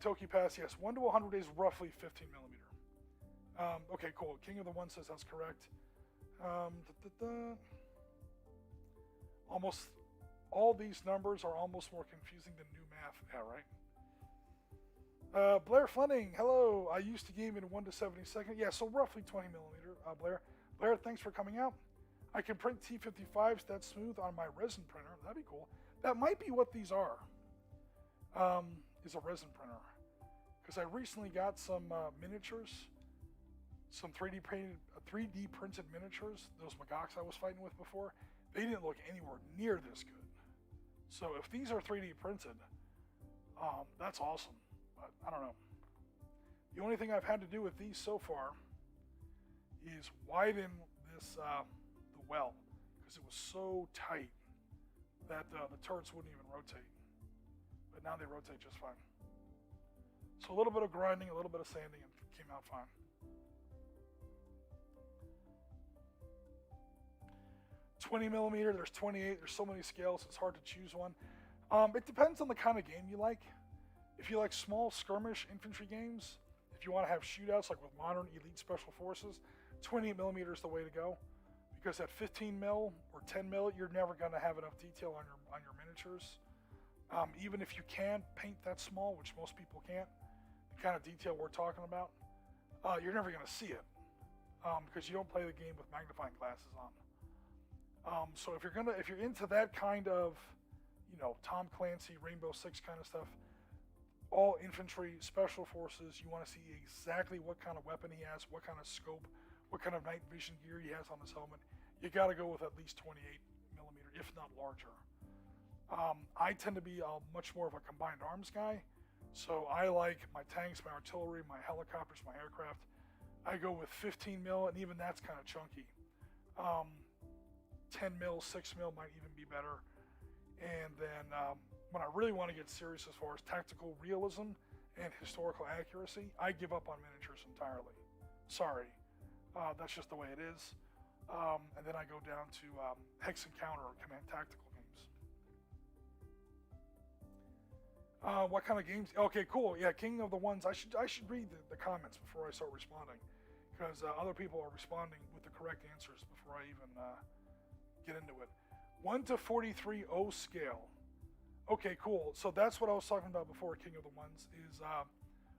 Toki Pass. Yes, 1 to 100 is roughly 15 millimeter. Okay, cool. King of the One says that's correct. Almost all these numbers are almost more confusing than new math. Yeah, right. Blair Fleming, hello. I used to game in 1 to 72nd. Yeah, so roughly 20 millimeter. Blair, thanks for coming out. I can print T55s that smooth on my resin printer. That'd be cool. That might be what these are. Is a resin printer. Because I recently got some miniatures, some 3D printed miniatures. Those Magocks I was fighting with before, they didn't look anywhere near this good. So if these are 3D printed, that's awesome. But I don't know. The only thing I've had to do with these so far is widen this the well, because it was so tight that the turrets wouldn't even rotate. But now they rotate just fine. So a little bit of grinding, a little bit of sanding, and it came out fine. .20 millimeter, there's 28, there's so many scales, it's hard to choose one. It depends on the kind of game you like. If you like small skirmish infantry games, if you want to have shootouts like with modern elite special forces, 28 millimeter is the way to go. Because at 15 mil or 10 mil, you're never going to have enough detail on your miniatures. Even if you can paint that small, which most people can't, the kind of detail we're talking about, you're never going to see it because you don't play the game with magnifying glasses on. So if you're into that kind of, Tom Clancy, Rainbow Six kind of stuff, all infantry, special forces, you want to see exactly what kind of weapon he has, what kind of scope, what kind of night vision gear he has on his helmet. You got to go with at least 28 millimeter, if not larger. I tend to be much more of a combined arms guy, so I like my tanks, my artillery, my helicopters, my aircraft. I go with 15 mil, and even that's kind of chunky. 10 mil, 6 mil might even be better. And then when I really want to get serious as far as tactical realism and historical accuracy, I give up on miniatures entirely. Sorry, that's just the way it is. And then I go down to Hex and Counter or Command Tactical games. What kind of games? Okay, cool. Yeah, King of the Ones. I should read the comments before I start responding, because other people are responding with the correct answers before I even get into it. 1 to 43 O scale. Okay, cool. So that's what I was talking about before. King of the Ones is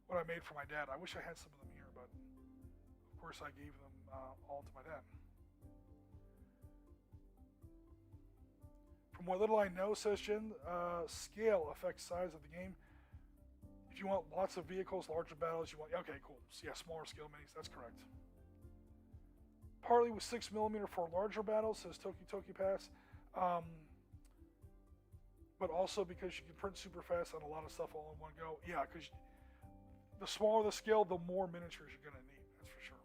what I made for my dad. I wish I had some of them here, but of course I gave them all to my dad. From what little I know, says Jen, scale affects size of the game. If you want lots of vehicles, larger battles, you want... Okay, cool. So yeah, smaller scale minis. That's correct. Partly with 6mm for larger battles, says Toki Toki Pass. But also because you can print super fast on a lot of stuff all in one go. Yeah, because the smaller the scale, the more miniatures you're going to need. That's for sure.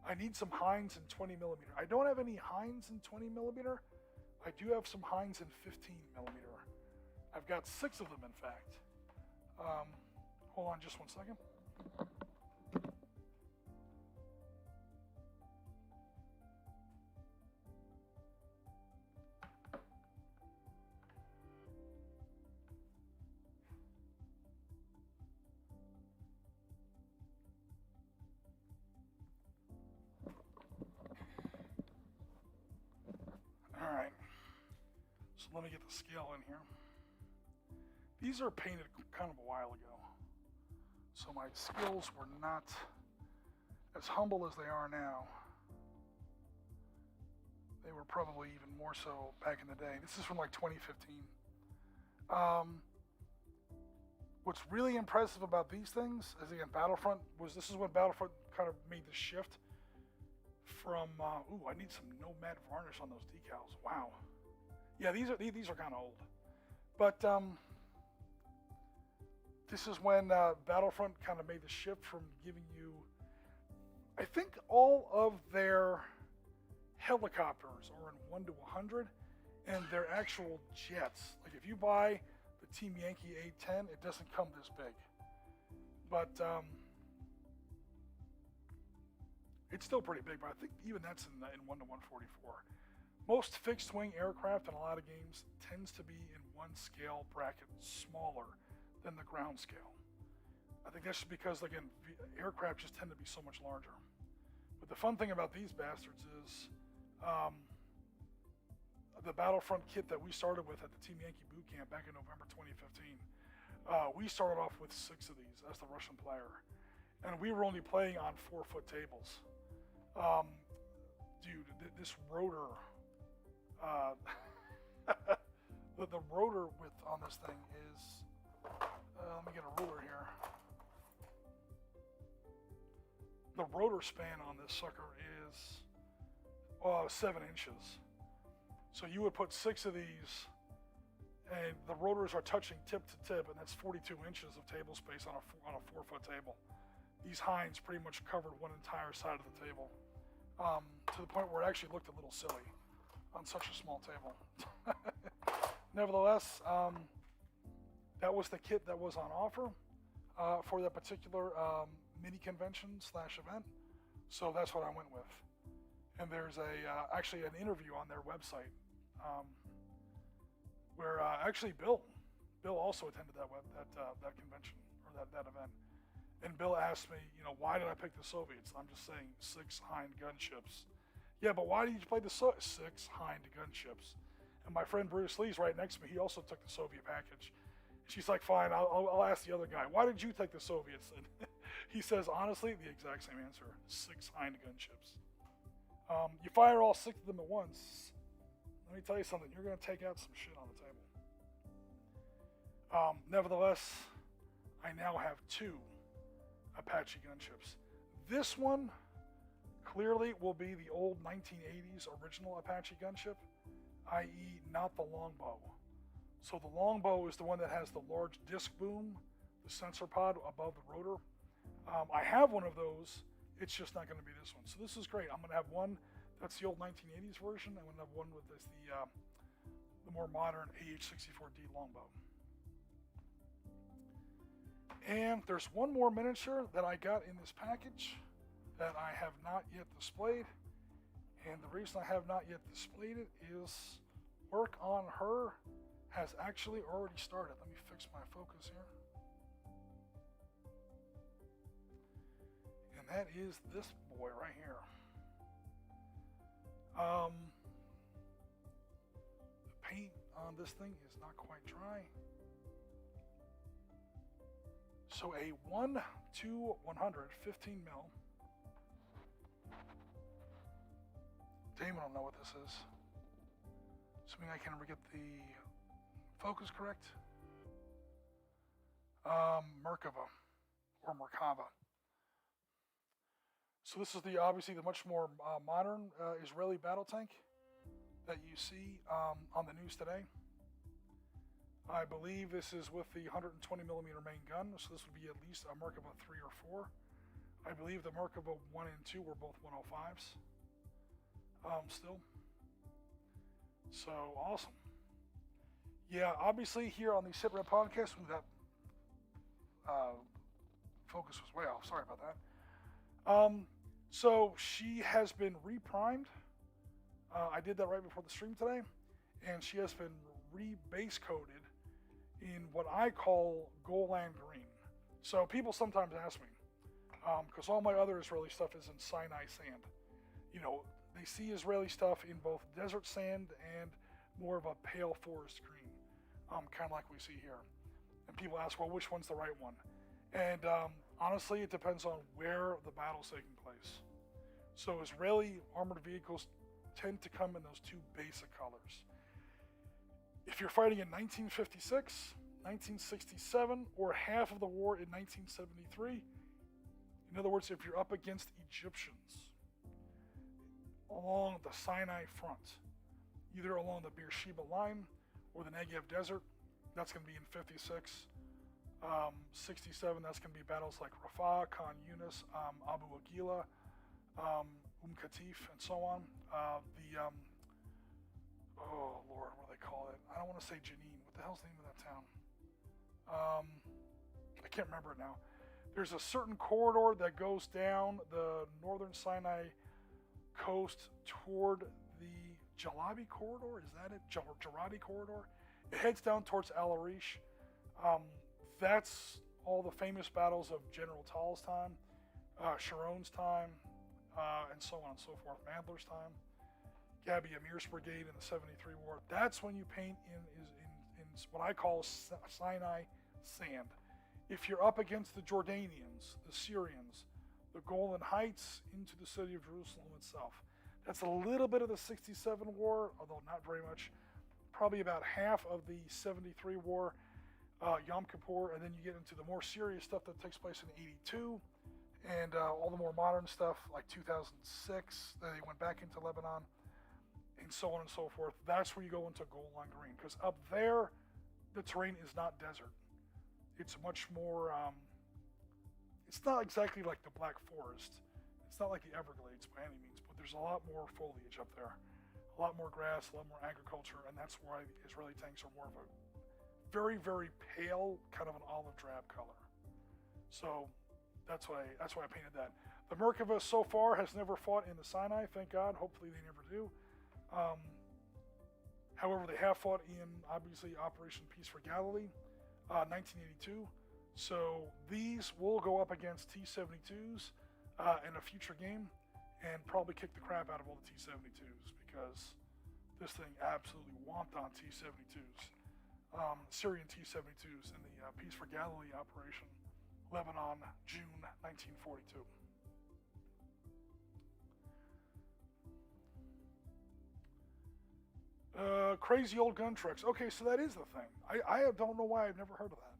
I need some Heinz in 20mm. I don't have any Heinz in 20mm. I do have some Heinz in 15mm. I've got 6 of them, in fact. Hold on just one second. Alright, so let me get the scale in here. These are painted kind of a while ago, so my skills were not as humble as they are now. They were probably even more so back in the day. This is from like 2015. What's really impressive about these things is, again, Battlefront this is when Battlefront kind of made the shift from, ooh, I need some no matte varnish on those decals. Wow. Yeah, these are kind of old. But this is when Battlefront kind of made the shift from giving you, I think all of their helicopters are in 1 to 100, and their actual jets. Like if you buy the Team Yankee A-10, it doesn't come this big. But it's still pretty big, but I think even that's in 1 to 144. Most fixed-wing aircraft in a lot of games tends to be in one scale bracket smaller than the ground scale. I think that's just because, again, aircraft just tend to be so much larger. But the fun thing about these bastards is the Battlefront kit that we started with at the Team Yankee Boot Camp back in November 2015. We started off with 6 of these as the Russian player, and we were only playing on 4-foot tables. Dude, this rotor, the rotor width on this thing is, let me get a ruler here. The rotor span on this sucker is 7 inches. So you would put 6 of these, and the rotors are touching tip to tip, and that's 42 inches of table space on a 4-foot table. These Heinz pretty much covered one entire side of the table, to the point where it actually looked a little silly on such a small table. Nevertheless, that was the kit that was on offer for that particular mini convention / event. So that's what I went with. And there's actually an interview on their website where actually Bill also attended that convention or that event. And Bill asked me, why did I pick the Soviets? I'm just saying 6 Hind gunships. Yeah, but why did you play the 6 Hind gunships? And my friend Bruce Lee's right next to me. He also took the Soviet package. She's like, fine, I'll ask the other guy. Why did you take the Soviets? And he says, honestly, the exact same answer. 6 Hind gunships. You fire all 6 of them at once. Let me tell you something. You're going to take out some shit on the table. Nevertheless, I now have 2 Apache gunships. This one clearly will be the old 1980s original Apache gunship, i.e. not the longbow. So the longbow is the one that has the large disc boom, the sensor pod above the rotor. I have one of those. It's just not going to be this one. So this is great. I'm going to have one that's the old 1980s version. I'm going to have one with the more modern AH-64D longbow. And there's one more miniature that I got in this package that I have not yet displayed. And the reason I have not yet displayed it is work on her has actually already started. Let me fix my focus here. And that is this boy right here. The paint on this thing is not quite dry. So a 1-to-100 15 mil. Damon will know what this is. Assuming I can ever get the focus correct. Merkava or Merkava. So this is obviously the much more modern Israeli battle tank that you see on the news today. I believe this is with the 120 millimeter main gun, so this would be at least a Merkava 3 or 4. I believe the Merkava 1 and 2 were both 105s. Still. So awesome. Yeah, obviously here on the Sitrep podcast, that focus was way off. Sorry about that. So she has been reprimed. I did that right before the stream today, and she has been re-base coated in what I call Golan green. So people sometimes ask me, because all my other Israeli stuff is in Sinai sand. You know, they see Israeli stuff in both desert sand and more of a pale forest green, kind of like we see here. And people ask, well, which one's the right one? And honestly, it depends on where the battle's taking place. So Israeli armored vehicles tend to come in those two basic colors. If you're fighting in 1956, 1967, or half of the war in 1973, in other words, if you're up against Egyptians along the Sinai front, either along the Beersheba line or the Negev Desert, that's going to be in 56. 67, that's going to be battles like Rafah, Khan Yunis, Abu Aguila, Katif, and so on. Oh Lord, what do they call it? I don't want to say Jenin. What the hell's the name of that town? I can't remember it now. There's a certain corridor that goes down the northern Sinai coast toward the Jalabi corridor. Is that it? Jaradi corridor. It heads down towards Al Arish. That's all the famous battles of General Tal's time, Sharon's time, and so on and so forth. Mandler's time, Gabi Amir's brigade in the 73 war. That's when you paint in what I call Sinai sand. If you're up against the Jordanians, the Syrians, the Golan Heights into the city of Jerusalem itself, that's a little bit of the 67 war, although not very much. Probably about half of the 73 war, Yom Kippur, and then you get into the more serious stuff that takes place in 82, and all the more modern stuff like 2006, they went back into Lebanon, and so on and so forth. That's where you go into Golan Green, because up there, the terrain is not desert. It's much more, it's not exactly like the Black Forest. It's not like the Everglades by any means, but there's a lot more foliage up there. A lot more grass, a lot more agriculture, and that's why the Israeli tanks are more of a very, very pale, kind of an olive drab color. So that's why I painted that. The Merkava so far has never fought in the Sinai, thank God. Hopefully they never do. However, they have fought in, obviously, Operation Peace for Galilee, 1982. So these will go up against T-72s in a future game and probably kick the crap out of all the T-72s because this thing absolutely whomped on T-72s. Syrian T-72s in the Peace for Galilee operation, Lebanon, June 1942. Crazy old gun tricks. Okay, so that is the thing. I don't know why I've never heard of that.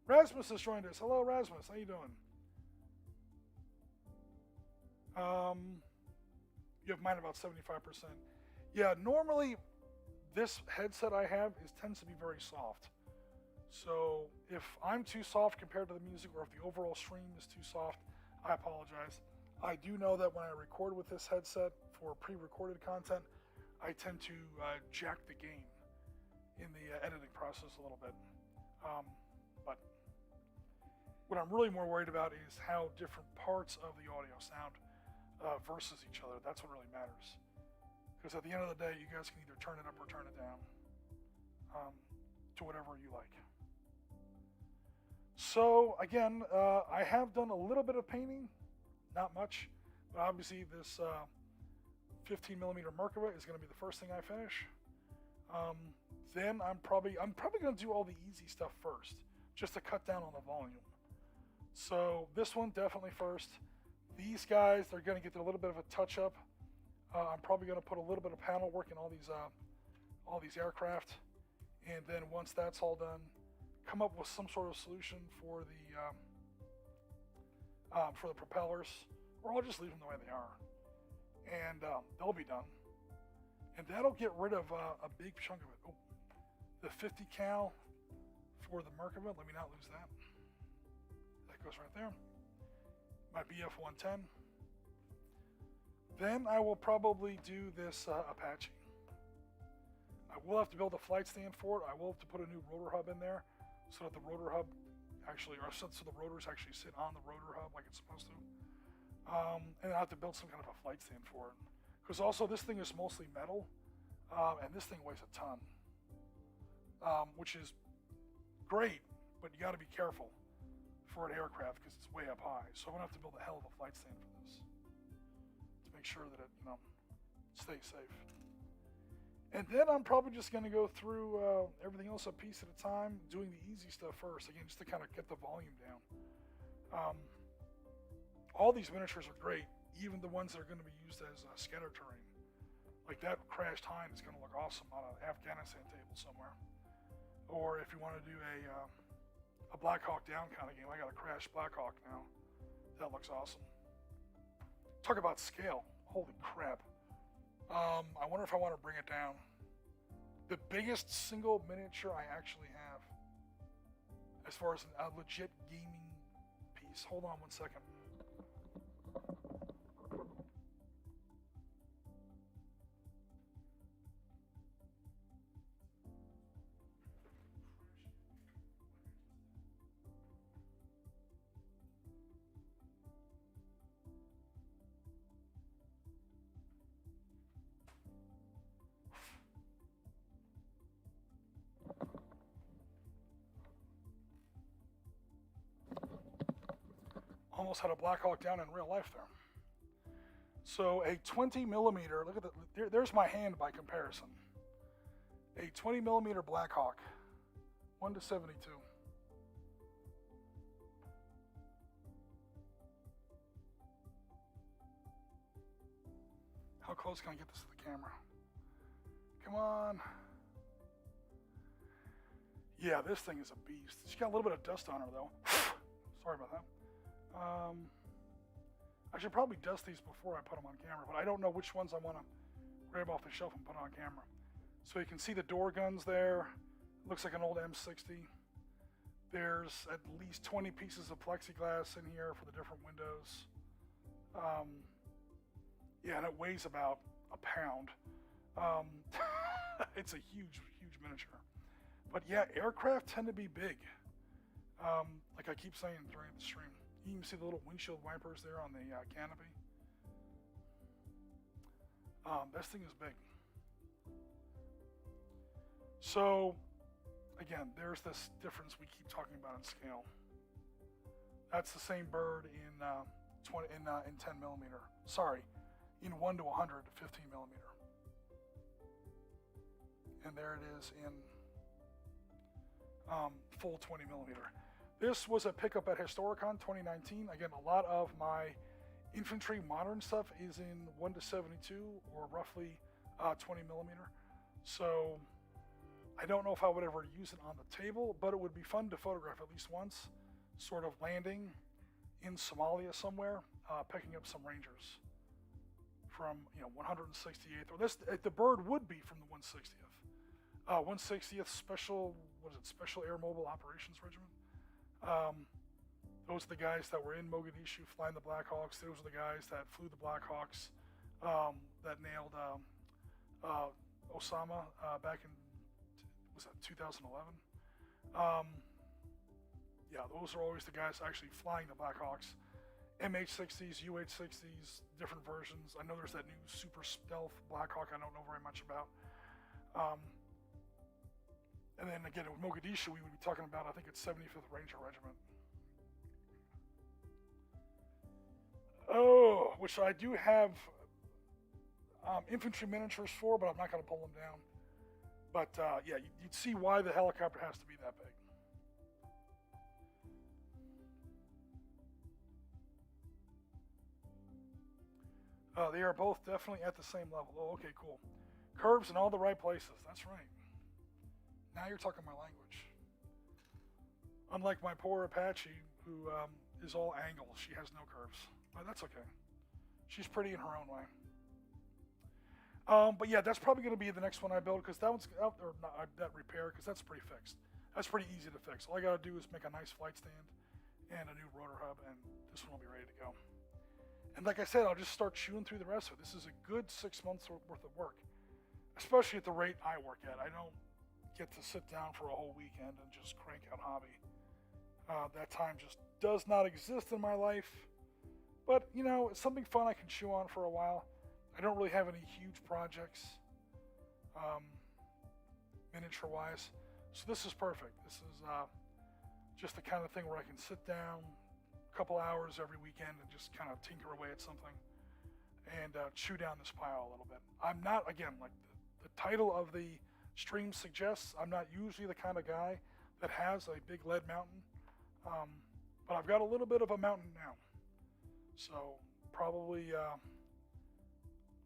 Rasmus has joined us. Hello, Rasmus. How you doing? You have mine about 75%. Yeah, normally this headset I have tends to be very soft. So if I'm too soft compared to the music, or if the overall stream is too soft, I apologize. I do know that when I record with this headset for pre-recorded content, I tend to jack the gain. in the editing process a little bit. But what I'm really more worried about is how different parts of the audio sound versus each other. That's what really matters. Because at the end of the day, you guys can either turn it up or turn it down to whatever you like. So again, I have done a little bit of painting, not much, but obviously this 15 millimeter Merkava is going to be the first thing I finish. Then I'm probably going to do all the easy stuff first, just to cut down on the volume. So this one definitely first. These guys, they're going to get a little bit of a touch up. I'm probably going to put a little bit of panel work in all these aircraft, and then once that's all done, come up with some sort of solution for the propellers, or I'll just leave them the way they are, and they'll be done. And that'll get rid of a big chunk of it. Oh, the 50 cal for the Merkava, let me not lose that. That goes right there. My BF 110. Then I will probably do this Apache. I will have to build a flight stand for it. I will have to put a new rotor hub in there so that the rotor hub actually, or so the rotors actually sit on the rotor hub like it's supposed to. And I have to build some kind of a flight stand for it. Because also this thing is mostly metal, and this thing weighs a ton, which is great, but you got to be careful for an aircraft because it's way up high. So I'm gonna have to build a hell of a flight stand for this to make sure that it, stays safe. And then I'm probably just gonna go through everything else a piece at a time, doing the easy stuff first, again, just to kind of get the volume down. All these miniatures are great, even the ones that are going to be used as scatter terrain. Like that crashed Hind is going to look awesome on an Afghanistan table somewhere. Or if you want to do a Black Hawk Down kind of game, I got a crashed Black Hawk now. That looks awesome. Talk about scale. Holy crap. I wonder if I want to bring it down. The biggest single miniature I actually have, as far as a legit gaming piece. Hold on one second. Almost had a Black Hawk Down in real life there. So a 20 millimeter, look at there's my hand by comparison. A 20 millimeter Black Hawk, 1:72. How close can I get this to the camera? Come on. Yeah, this thing is a beast. She's got a little bit of dust on her though. Sorry about that. I should probably dust these before I put them on camera, but I don't know which ones I want to grab off the shelf and put on camera. So you can see the door guns there. It looks like an old M60. There's at least 20 pieces of plexiglass in here for the different windows. Yeah, and it weighs about a pound. It's a huge, huge miniature. But yeah, aircraft tend to be big. Like I keep saying during the stream. You can see the little windshield wipers there on the canopy. This thing is big. So, again, there's this difference we keep talking about in scale. That's the same bird in 10 millimeter. Sorry, in 1 to 100, 15 millimeter. And there it is in full 20 millimeter. This was a pickup at Historicon 2019. Again, a lot of my infantry modern stuff is in 1:72 or roughly 20 millimeter. So I don't know if I would ever use it on the table, but it would be fun to photograph at least once, sort of landing in Somalia somewhere, picking up some Rangers from 168th, or this the bird would be from the 160th. 160th Special Air Mobile Operations Regiment. Those are the guys that were in Mogadishu flying the Black Hawks. Those are the guys that flew the Black Hawks that nailed Osama back in was that 2011? Um, yeah, those are always the guys actually flying the Blackhawks. MH-60s, UH-60s, different versions. I know there's that new super stealth Blackhawk I don't know very much about. And then again, with Mogadishu, we would be talking about, I think it's 75th Ranger Regiment. Oh, which I do have infantry miniatures for, but I'm not going to pull them down. But yeah, you'd see why the helicopter has to be that big. They are both definitely at the same level. Oh, okay, cool. Curves in all the right places. That's right. Now you're talking my language. Unlike my poor Apache, who is all angles, she has no curves. But that's okay. She's pretty in her own way. But yeah, that's probably going to be the next one I build, because that one's out, or not, that repair, because that's pretty fixed. That's pretty easy to fix. All I got to do is make a nice flight stand and a new rotor hub, and this one will be ready to go. And like I said, I'll just start chewing through the rest of it. This is a good 6 months worth of work, especially at the rate I work at. I don't get to sit down for a whole weekend and just crank out hobby. That time just does not exist in my life. But, you know, it's something fun I can chew on for a while. I don't really have any huge projects, miniature-wise. So this is perfect. This is just the kind of thing where I can sit down a couple hours every weekend and just kind of tinker away at something and chew down this pile a little bit. I'm not, again, like the title of the stream suggests, I'm not usually the kind of guy that has a big lead mountain, but I've got a little bit of a mountain now. So probably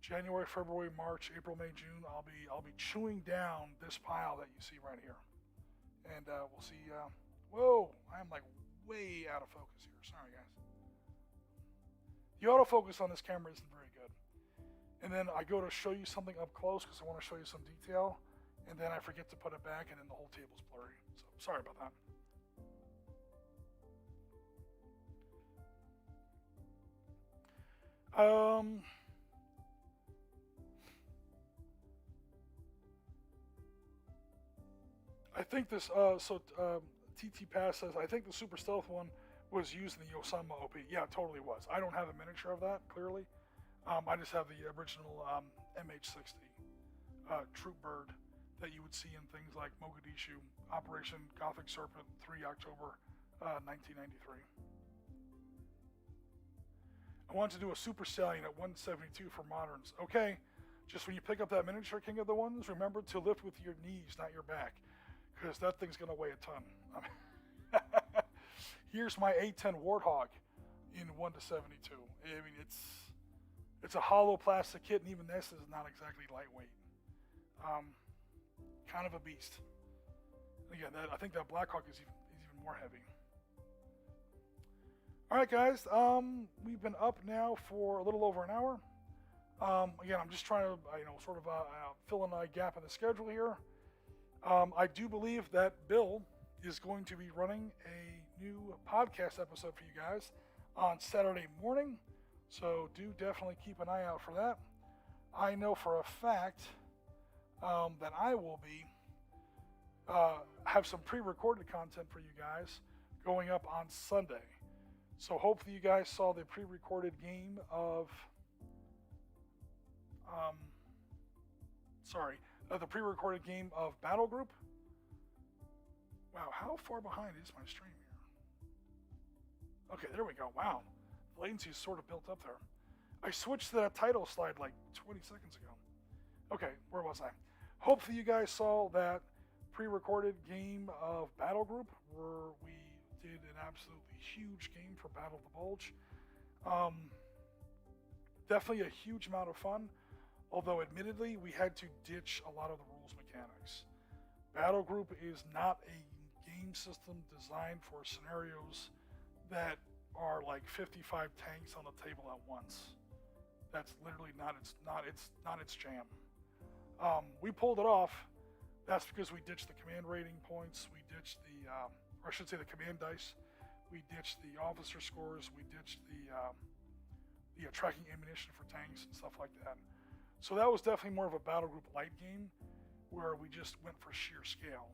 January, February, March, April, May, June, I'll be chewing down this pile that you see right here, and we'll see. Whoa, I am like way out of focus here. Sorry, guys. The autofocus on this camera isn't very good, and then I go to show you something up close because I want to show you some detail, and then I forget to put it back, and then the whole table's blurry. So sorry about that. I think this, TT Pass says, I think the Super Stealth one was used in the Osama OP. Yeah, it totally was. I don't have a miniature of that, clearly. I just have the original MH-60 Troop Bird that you would see in things like Mogadishu, Operation Gothic Serpent, 3 October 1993. I want to do a Super Stallion at 172 for moderns. Okay, just when you pick up that miniature King of the Ones, remember to lift with your knees, not your back, because that thing's going to weigh a ton. Here's my A10 Warthog in 1 to 72. I mean, it's a hollow plastic kit, and even this is not exactly lightweight. Kind of a beast. Again, I think that Blackhawk is even more heavy. All right, guys. We've been up now for a little over an hour. Again, I'm just trying to, sort of fill in a gap in the schedule here. I do believe that Bill is going to be running a new podcast episode for you guys on Saturday morning. So do definitely keep an eye out for that. I know for a fact that I will be have some pre-recorded content for you guys going up on Sunday. So hopefully you guys saw the pre-recorded game of the pre-recorded game of Battle Group. Wow, how far behind is my stream here? Okay, there we go. Wow, the latency is sort of built up there. I switched to that title slide like 20 seconds ago. Okay, where was I? Hopefully you guys saw that pre-recorded game of Battle Group where we did an absolutely huge game for Battle of the Bulge. Definitely a huge amount of fun, although admittedly we had to ditch a lot of the rules mechanics. Battle Group is not a game system designed for scenarios that are like 55 tanks on the table at once. That's literally not its jam. We pulled it off. That's because we ditched the command rating points. We ditched the, or I should say the command dice. We ditched the officer scores. We ditched the tracking ammunition for tanks and stuff like that. So that was definitely more of a Battle Group light game. where we just went for sheer scale.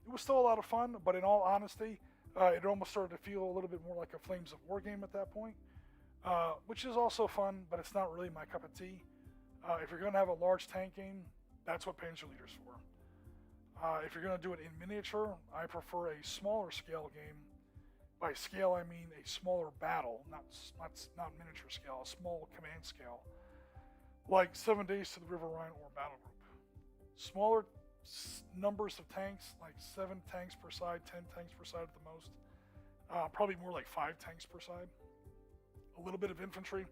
It was still a lot of fun, but in all honesty, it almost started to feel a little bit more like a Flames of War game at that point, which is also fun, but it's not really my cup of tea. If you're going to have a large tank game, that's what Panzer Leader's for. If you're going to do it in miniature, I prefer a smaller scale game. By scale, I mean a smaller battle, not miniature scale, a small command scale, like 7 Days to the River Rhine or Battle Group. Smaller numbers of tanks, like 7 tanks per side, 10 tanks per side at the most. Probably more like 5 tanks per side. A little bit of infantry,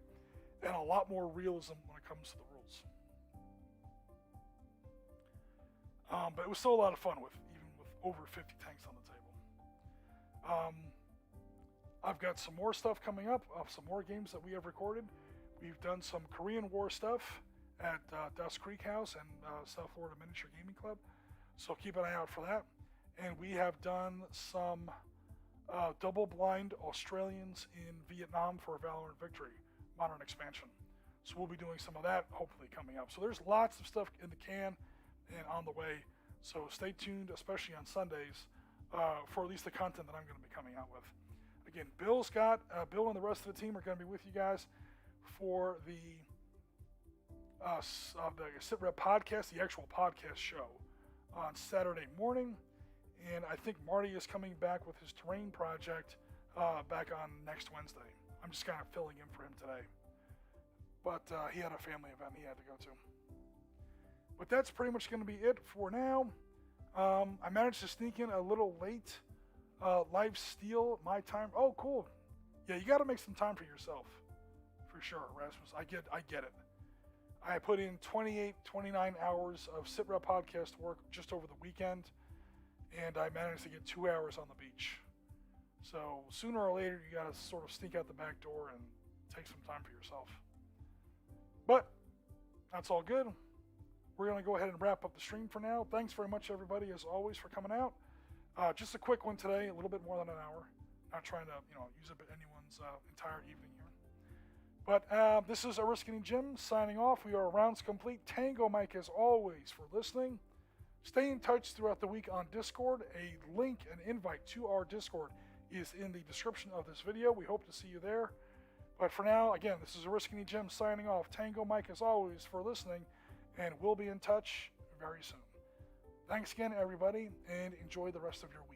and a lot more realism when it comes to the rules. But it was still a lot of fun even with over 50 tanks on the table. I've got some more stuff coming up of some more games that we have recorded. We've done some Korean War stuff at Dust Creek House and South Florida Miniature Gaming Club, so keep an eye out for that. And we have done some double-blind Australians in Vietnam for Valor and Victory Modern Expansion. So we'll be doing some of that hopefully coming up. So there's lots of stuff in the can and on the way. So stay tuned, especially on Sundays, for at least the content that I'm going to be coming out with. Again, Bill and the rest of the team are going to be with you guys for the Sitrep podcast, the actual podcast show, on Saturday morning. And I think Marty is coming back with his terrain project back on next Wednesday. I'm just kind of filling in for him today. But he had a family event he had to go to. But that's pretty much going to be it for now. I managed to sneak in a little late live steal my time. Oh, cool. Yeah, you got to make some time for yourself. For sure, Rasmus. I get it. I put in 28, 29 hours of Sitrep podcast work just over the weekend, and I managed to get 2 hours on the beach. So sooner or later, you got to sort of sneak out the back door and take some time for yourself. But that's all good. We're going to go ahead and wrap up the stream for now. Thanks very much, everybody, as always, for coming out. Just a quick one today, a little bit more than an hour. Not trying to, use up anyone's entire evening here. But this is Oriskany Jim signing off. We are rounds complete. Tango Mike, as always, for listening. Stay in touch throughout the week on Discord. A link, an invite to our Discord is in the description of this video. We hope to see you there. But for now, again, this is Oriskany Jim signing off. Tango Mike, as always, for listening. And we'll be in touch very soon. Thanks again, everybody, and enjoy the rest of your week.